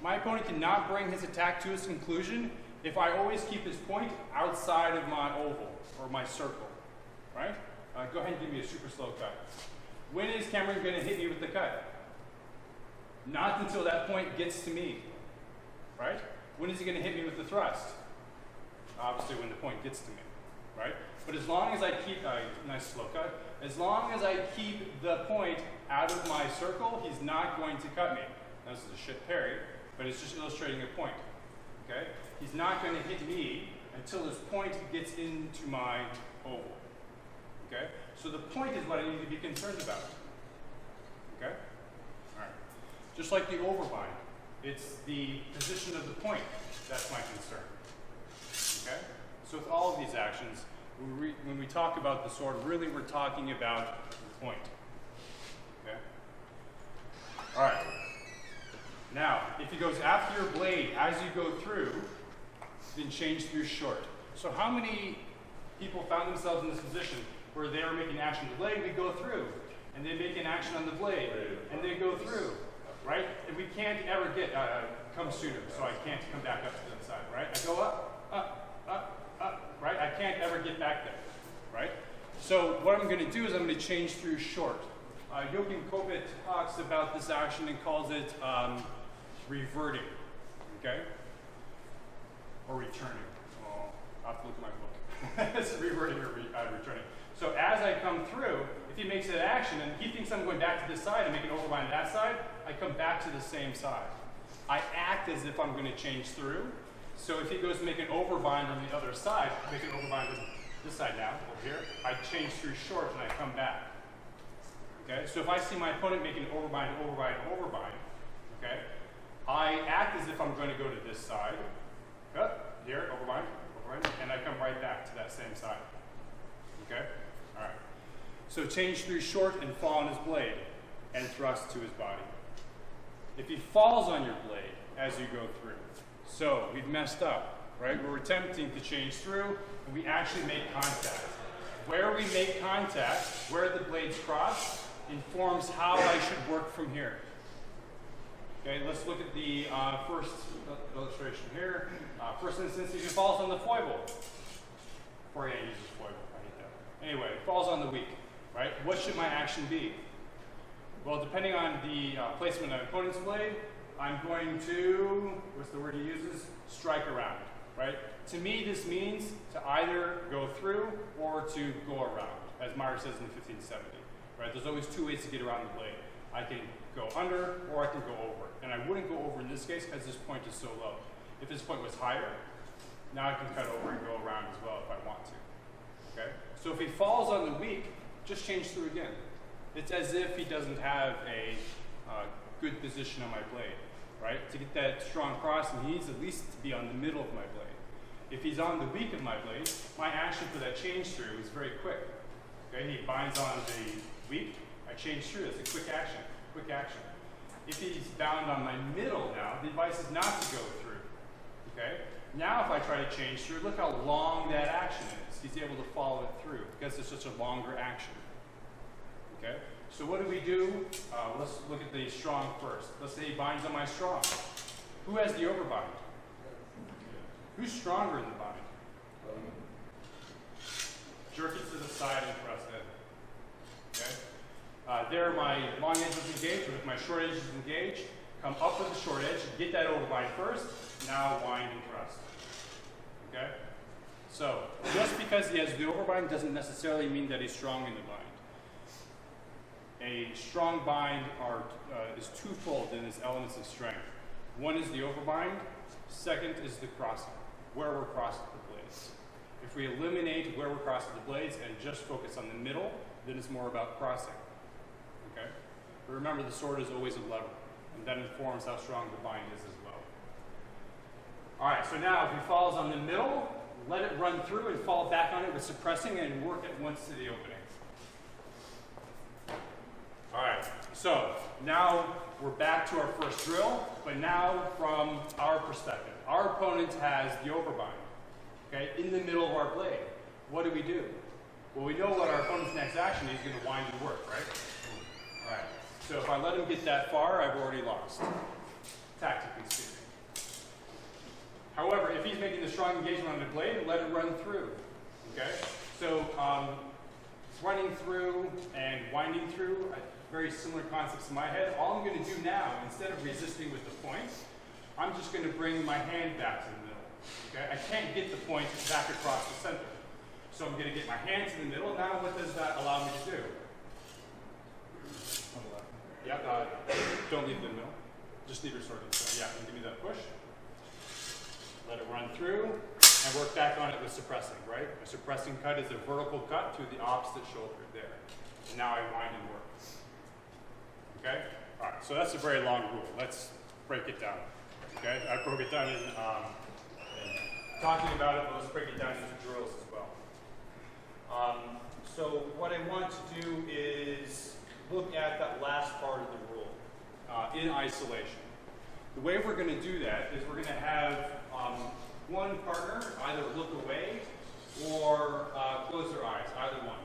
My opponent cannot bring his attack to its conclusion if I always keep his point outside of my oval or my circle, right? Go ahead and give me a super slow cut. When is Cameron going to hit me with the cut? Not until that point gets to me, right? When is he going to hit me with the thrust? Obviously when the point gets to me, right? But as long as I keep, nice slow cut, as long as I keep the point out of my circle, he's not going to cut me. Now, this is a shit parry, but it's just illustrating a point, okay? He's not going to hit me until his point gets into my oval. Okay? So the point is what I need to be concerned about. Okay? All right. Just like the overbind, it's the position of the point that's my concern. Okay? So with all of these actions, when we talk about the sword, really we're talking about the point. Okay? All right. Now, if he goes after your blade as you go through, then change through short. So how many people found themselves in this position where they were making action on the blade, we go through, and they make an action on the blade, and they go through, right? And we can't ever get, come sooner, so I can't come back up to the other side, right? I go up, right? I can't ever get back there, right? So what I'm gonna do is I'm gonna change through short. Joachim Kopit talks about this action and calls it reverting, okay? Or returning. Oh, I'll have to look at my book. It's reverting or returning. So as I come through, if he makes an action and he thinks I'm going back to this side and make an overbind that side, I come back to the same side. I act as if I'm going to change through. So if he goes to make an overbind on the other side, make an overbind on this side now, over here, I change through short and I come back. Okay, so if I see my opponent make an overbind, okay, I act as if I'm going to go to this side. Here, overbind, and I come right back to that same side. Okay? All right. So change through short and fall on his blade and thrust to his body. If he falls on your blade as you go through, so we've messed up, right? We're attempting to change through, and we actually make contact. Where we make contact, where the blades cross, informs how I should work from here. Okay, let's look at the first illustration here. First instance, he falls on the foible. Or yeah, he uses foible. I hate that. Anyway, falls on the weak, right? What should my action be? Well, depending on the placement of my opponent's blade, I'm going to, what's the word he uses? Strike around, right? To me, this means to either go through or to go around, as Meyer says in 1570, right? There's always two ways to get around the blade. I can go under or I can go over. And I wouldn't go over in this case because this point is so low. If this point was higher, now I can cut over and go around as well if I want to. Okay? So if he falls on the weak, just change through again. It's as if he doesn't have a good position on my blade, right? To get that strong crossing, he needs at least to be on the middle of my blade. If he's on the weak of my blade, my action for that change through is very quick. Okay, he binds on the weak, I change through. It's a quick action, quick action. If he's bound on my middle now, the advice is not to go through. Okay? Now if I try to change through, look how long that action is. He's able to follow it through because it's such a longer action. Okay? So what do we do? Let's look at the strong first. Let's say he binds on my strong. Who has the overbind? Who's stronger in the bind? Jerk it to the side and press in. Okay? There my long edge is engaged, but if my short edge is engaged, come up with the short edge, get that overbind first, now wind and thrust. Okay? So, just because he has the overbind doesn't necessarily mean that he's strong in the bind. A strong bind is twofold in its elements of strength. One is the overbind, second is the crossing, where we're crossing the blades. If we eliminate where we're crossing the blades and just focus on the middle, then it's more about crossing. Okay? But remember, the sword is always a lever, and that informs how strong the bind is as well. All right, so now if he falls on the middle, let it run through and fall back on it with suppressing and work it once to the opening. All right, so now we're back to our first drill, but now from our perspective. Our opponent has the overbind, okay, in the middle of our blade. What do? Well, we know what our opponent's next action is. He's going to wind and work, right? All right, so if I let him get that far, I've already lost, tactically speaking. However, if he's making the strong engagement on the blade, let it run through, okay? So running through and winding through, very similar concepts in my head. All I'm going to do now, instead of resisting with the point, I'm just going to bring my hand back to the middle. Okay? I can't get the point back across the center. So I'm going to get my hand to the middle. Now what does that allow me to do? Yep, don't leave the middle. Just leave your sword in the center. Yeah, and give me that push. Let it run through and work back on it with suppressing, right? A suppressing cut is a vertical cut through the opposite shoulder there. And now I wind and work. Okay? All right, so that's a very long rule. Let's break it down. Okay? I broke it down in talking about it, but let's break it down into drills as well. So what I want to do is look at that last part of the rule in isolation. The way we're going to do that is we're going to have one partner either look away or close their eyes, either one.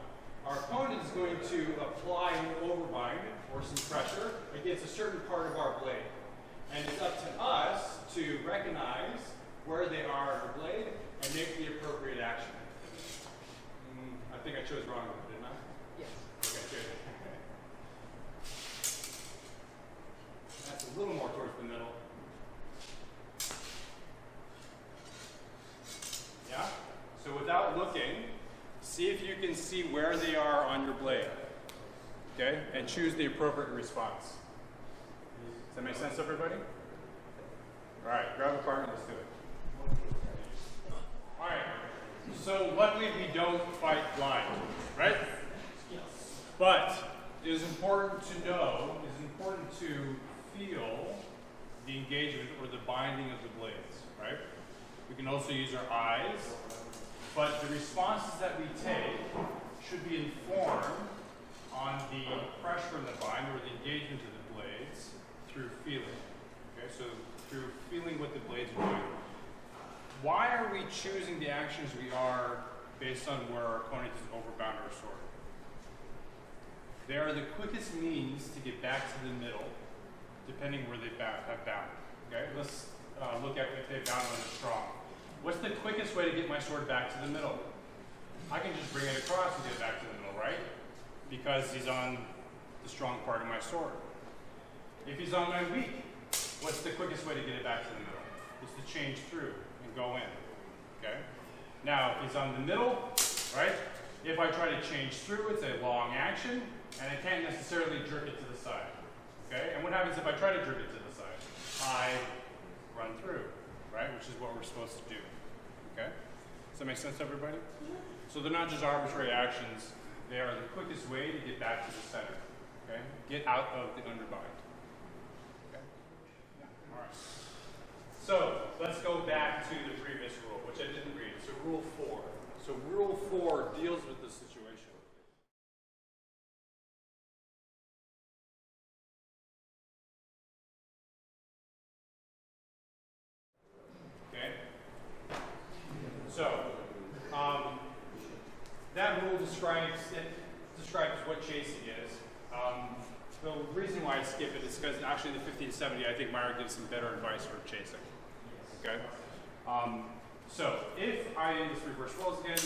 Our opponent is going to apply an overbind or some pressure against a certain part of our blade. And it's up to us to recognize where they are on the blade and make the appropriate action. I think I chose wrong, didn't I? Yes. Okay, good. That's a little more towards the middle. Yeah? So without looking, see if you can see where they are on your blade. Okay? And choose the appropriate response. Does that make sense, everybody? All right, grab a partner, let's do it. All right. So luckily we don't fight blind, right? But it is important to know, it is important to feel the engagement or the binding of the blades, right? We can also use our eyes, but the responses that we take should be informed on the pressure in the bind or the engagement of the blades through feeling. Okay, so through feeling what the blades are doing. Why are we choosing the actions we are based on where our opponent is overbound or sword? They are the quickest means to get back to the middle, depending where they have bound. Okay, let's look at if they bound on the strong. What's the quickest way to get my sword back to the middle? I can just bring it across and get it back to the middle, right? Because he's on the strong part of my sword. If he's on my weak, what's the quickest way to get it back to the middle? It's to change through and go in, okay? Now, if he's on the middle, right? If I try to change through, it's a long action, and I can't necessarily jerk it to the side, okay? And what happens if I try to jerk it to the side? I run through, right? Which is what we're supposed to do, okay? Does that make sense, everybody? So they're not just arbitrary actions, they are the quickest way to get back to the center. Okay? Get out of the underbind. Okay? Yeah. All right. So let's go back to the previous rule, which I didn't read. So rule 4. So rule 4 deals with the situation. Okay? So that rule describes what chasing is. The reason why I skip it is because actually in the 1570, I think Meyer gives some better advice for chasing. Okay? So if I, this reverse rolls again,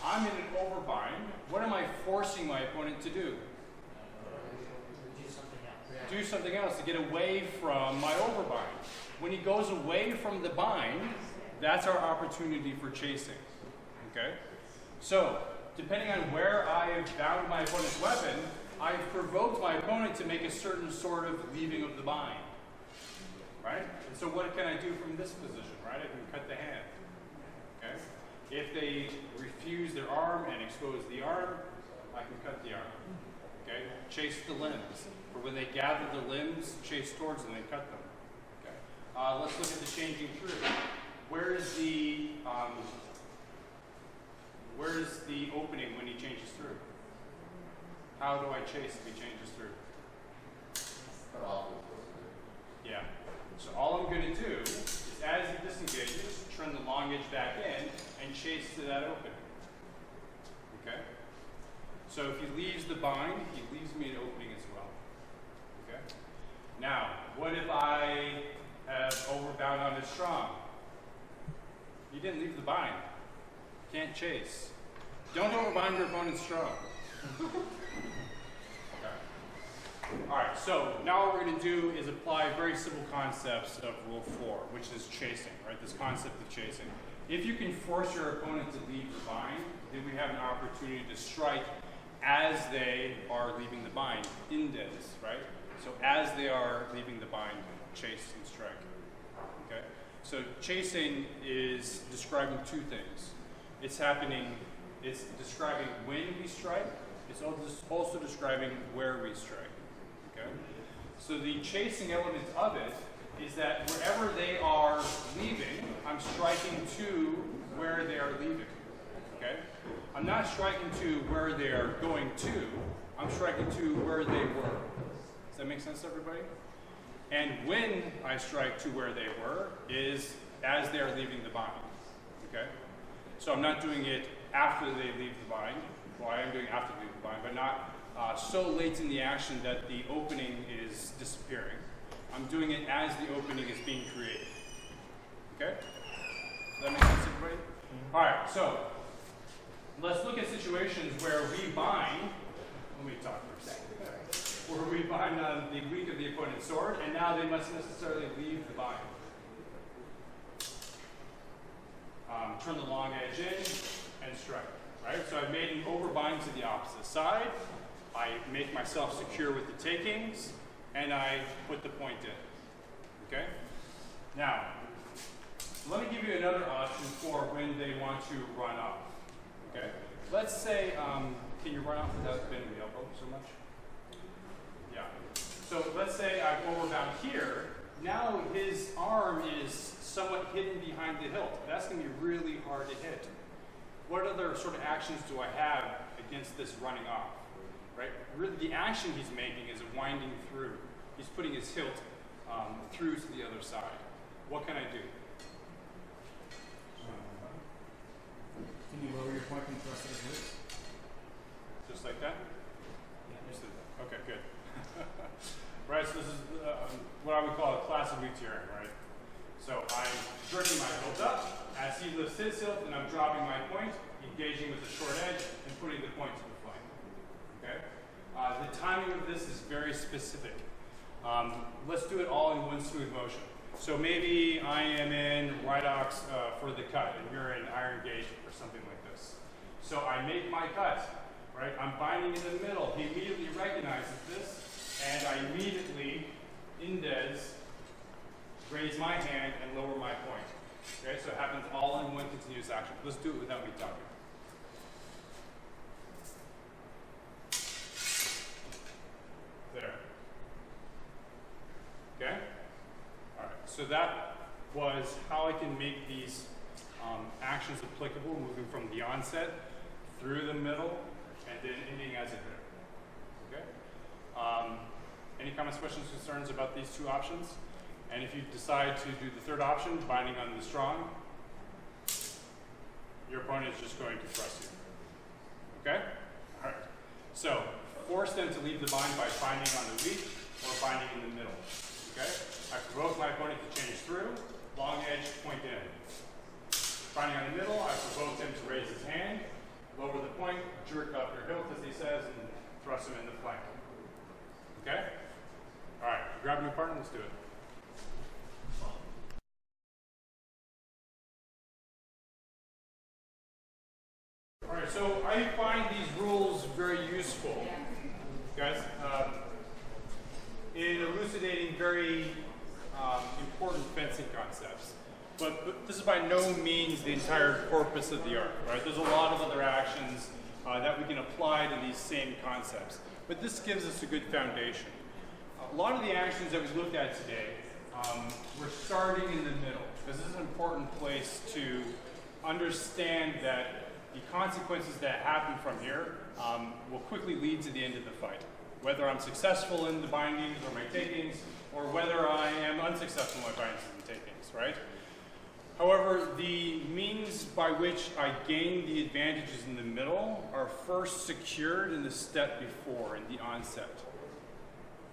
I'm in an overbind, what am I forcing my opponent to do? Do something else to get away from my overbind. When he goes away from the bind, that's our opportunity for chasing. Okay? So, depending on where I have bound my opponent's weapon, I've provoked my opponent to make a certain sort of leaving of the bind. Right? And so what can I do from this position? Right? I can cut the hand. Okay? If they refuse their arm and expose the arm, I can cut the arm. Okay? Chase the limbs. Or when they gather the limbs, chase towards them and cut them. Okay? Let's look at the changing through. Where is the opening when he changes through? How do I chase if he changes through? Yeah. So all I'm going to do is as he disengages, turn the long edge back in and chase to that opening. Okay? So if he leaves the bind, he leaves me an opening as well. Okay? Now, what if I have overbound on his strong? You didn't leave the bind. Can't chase. Don't overbind your opponent's strong. Okay. All right, so now what we're going to do is apply very simple concepts of Rule 4, which is chasing, right? This concept of chasing. If you can force your opponent to leave the bind, then we have an opportunity to strike as they are leaving the bind, indes, right? So as they are leaving the bind, chase and strike. Okay? So chasing is describing two things. It's describing when we strike. It's also describing where we strike. Okay? So the chasing element of it is that wherever they are leaving, I'm striking to where they are leaving. Okay? I'm not striking to where they are going to. I'm striking to where they were. Does that make sense to everybody? And when I strike to where they were is as they are leaving the bind. Okay? So I'm not doing it after they leave the bind. Well, I am doing after they leave the bind, but not so late in the action that the opening is disappearing. I'm doing it as the opening is being created. Okay? Does that make sense to everybody? All right, so let's look at situations where we bind. Let me talk for a second. Where we bind on the weak of the opponent's sword, and now they must necessarily leave the bind. Turn the long edge in and strike. Right? So I've made an overbind to the opposite side. I make myself secure with the takings, and I put the point in. Okay? Now, let me give you another option for when they want to run off. Okay? Let's say, can you run off without bending the elbow so much? Yeah. So let's say I've overbound here. Now his arm is somewhat hidden behind the hilt. That's going to be really hard to hit. What other sort of actions do I have against this running off? Right? Really, the action he's making is winding through. He's putting his hilt through to the other side. What can I do? Can you lower your point and thrust at his wrist? Just like that? Yeah. Okay, good. Right, so this is what I would call a classic Rapier, right? So I'm jerking my hilt up. As he lifts his hilt, and I'm dropping my point, engaging with the short edge, and putting the point to the flank. Okay? The timing of this is very specific. Let's do it all in one smooth motion. So maybe I am in right ox for the cut, and you're in iron gauge or something like this. So I make my cut, right? I'm binding in the middle. He immediately recognizes this, and I immediately, indes, raise my hand and lower my point. Okay, so it happens all in one continuous action. Let's do it without me talking. There. was how I can make these actions applicable, moving from the onset through the middle and then ending as a hit. Okay? Any comments, questions, concerns about these two options? And if you decide to do the third option, binding on the strong, your opponent is just going to thrust you. Okay? All right. So force them to leave the bind by binding on the weak or binding in the middle. Okay? I provoke my opponent to change through, long edge, point in. Binding on the middle, I provoke him to raise his hand, lower the point, jerk up your hilt, as he says, and thrust him in the flank. Okay? All right. Grab your partner, let's do it. All right, so I find these rules very useful, guys, in elucidating very important fencing concepts. But this is by no means the entire corpus of the art, right? There's a lot of other actions that we can apply to these same concepts. But this gives us a good foundation. A lot of the actions that we looked at today, we're starting in the middle. This is an important place to understand that the consequences that happen from here will quickly lead to the end of the fight. Whether I'm successful in the bindings or my takings, or whether I am unsuccessful in my bindings and takings, right? However, the means by which I gain the advantages in the middle are first secured in the step before, in the onset.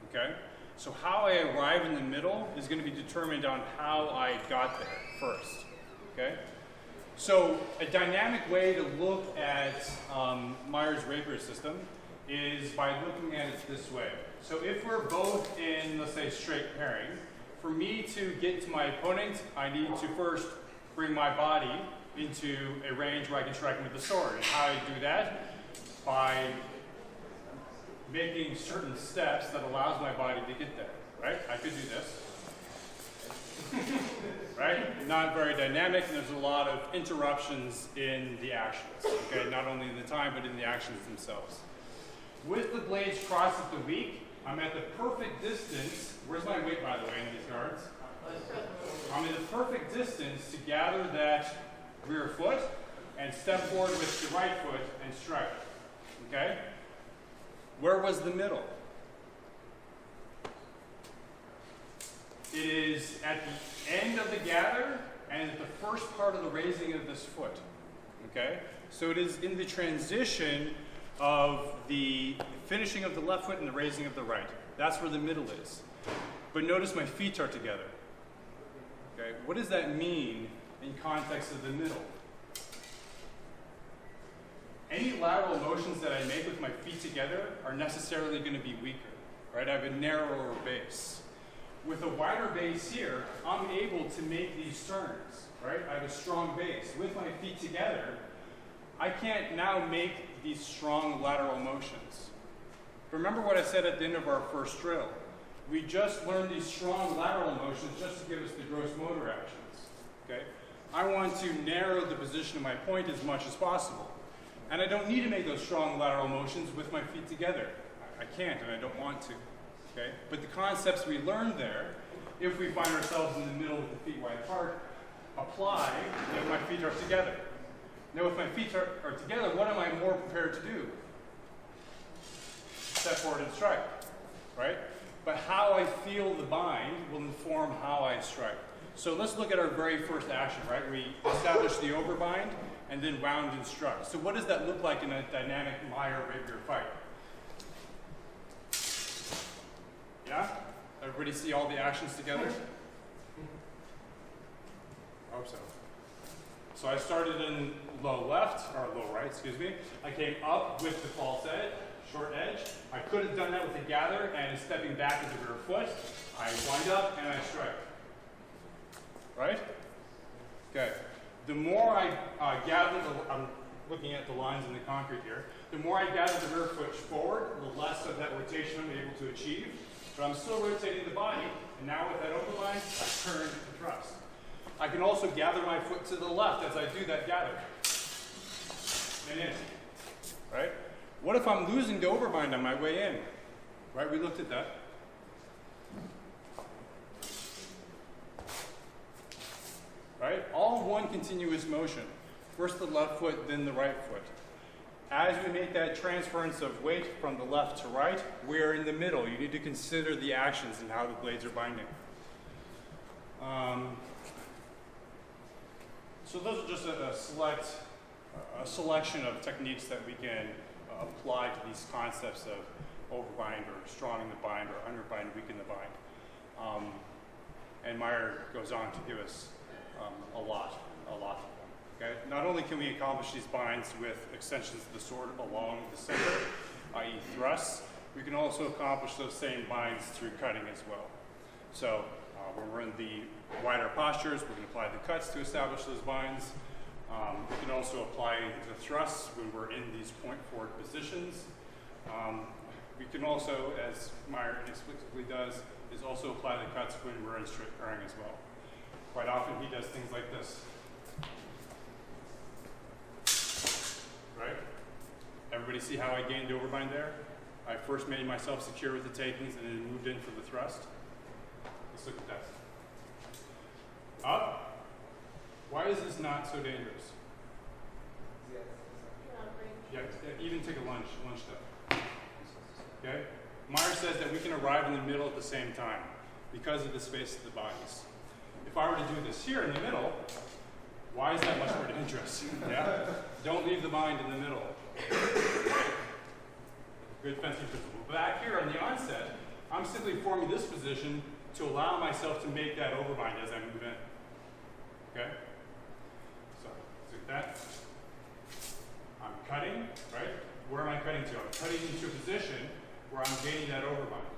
Okay? So how I arrive in the middle is going to be determined on how I got there first. Okay? So a dynamic way to look at Meyers Rapier system is by looking at it this way. So if we're both in, let's say, straight pairing, for me to get to my opponent, I need to first bring my body into a range where I can strike him with the sword. And how I do that? By making certain steps that allows my body to get there, right? I could do this. Right? Not very dynamic, and there's a lot of interruptions in the actions. Okay, not only in the time, but in the actions themselves. With the blades crossed at the weak, I'm at the perfect distance. Where's my weight, by the way, in these cards? I'm in the perfect distance to gather that rear foot and step forward with the right foot and strike. Okay? Where was the middle? It is at the end of the gather and at the first part of the raising of this foot. Okay? So it is in the transition of the finishing of the left foot and the raising of the right. That's where the middle is. But notice my feet are together. Okay? What does that mean in context of the middle? Any lateral motions that I make with my feet together are necessarily going to be weaker. Right? I have a narrower base. With a wider base here, I'm able to make these turns, right? I have a strong base. With my feet together, I can't now make these strong lateral motions. Remember what I said at the end of our first drill. We just learned these strong lateral motions just to give us the gross motor actions, okay? I want to narrow the position of my point as much as possible. And I don't need to make those strong lateral motions with my feet together. I can't, and I don't want to. Okay? But the concepts we learned there, if we find ourselves in the middle with the feet wide apart, apply if my feet are together. Now, if my feet are together, what am I more prepared to do? Step forward and strike, right? But how I feel the bind will inform how I strike. So let's look at our very first action, right? We established the overbind and then wound and struck. So what does that look like in a dynamic Meyer-Rapier fight? Yeah? Everybody see all the actions together? I hope so. So I started in low left, or low right, excuse me. I came up with the false edge, short edge. I could have done that with a gather and stepping back with the rear foot. I wind up and I strike. Right? Okay. The more I gather, I'm looking at the lines in the concrete here. The more I gather the rear foot forward, the less of that rotation I'm able to achieve. But I'm still rotating the body, and now with that overbind, I turn and thrust. I can also gather my foot to the left as I do that gather. And in. Right? What if I'm losing the overbind on my way in? Right? We looked at that. right? All one continuous motion. First the left foot, then the right foot. As we make that transference of weight from the left to right, we're in the middle. You need to consider the actions and how the blades are binding. So those are just a selection of techniques that we can apply to these concepts of overbind or strong in the bind or underbind, weaken the bind. And Meyer goes on to give us a lot of them. Okay? Not only can we accomplish these binds with extensions of the sword along the center, i.e. thrusts, we can also accomplish those same binds through cutting as well. So when we're in the wider postures, we can apply the cuts to establish those binds. We can also apply the thrusts when we're in these point forward positions. We can also, as Meyer inexplicably does, is also apply the cuts when we're in straight pairing as well. Quite often he does things like this. Right? Everybody see how I gained overbind there? I first made myself secure with the takings and then moved in for the thrust. Let's look at that. Up. Why is this not so dangerous? Yeah, even take a lunge step. Okay? Meyer says that we can arrive in the middle at the same time because of the space of the bodies. If I were to do this here in the middle, why is that much more dangerous? Yeah? Don't leave the bind in the middle. Good fencing principle. Back here on the onset, I'm simply forming this position to allow myself to make that overbind as I move in. Okay? So, let's do that. I'm cutting, right? Where am I cutting to? I'm cutting into a position where I'm gaining that overbind.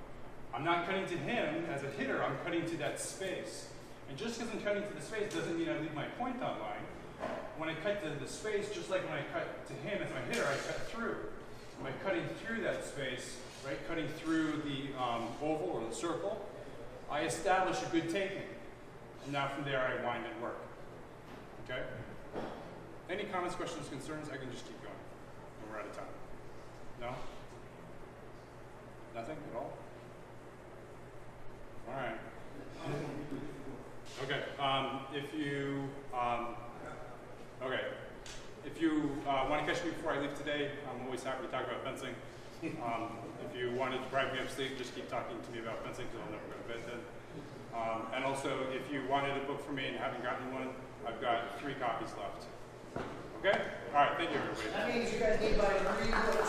I'm not cutting to him as a hitter, I'm cutting to that space. And just because I'm cutting to the space doesn't mean I leave my point on line. When I cut to the space, just like when I cut to him as my hitter, I cut through. By cutting through that space, right, cutting through the oval or the circle, I establish a good taking. And now from there I wind and work. Okay? Any comments, questions, concerns? I can just keep going. We're out of time. No? Nothing at all? All right. Okay. If you want to catch me before I leave today, I'm always happy to talk about fencing. If you wanted to drive me upstate, just keep talking to me about fencing because I'll never go to bed then. And also, if you wanted a book from me and haven't gotten one, I've got 3 copies left. Okay? All right. Thank you, everybody. That means you guys need to buy 3 books.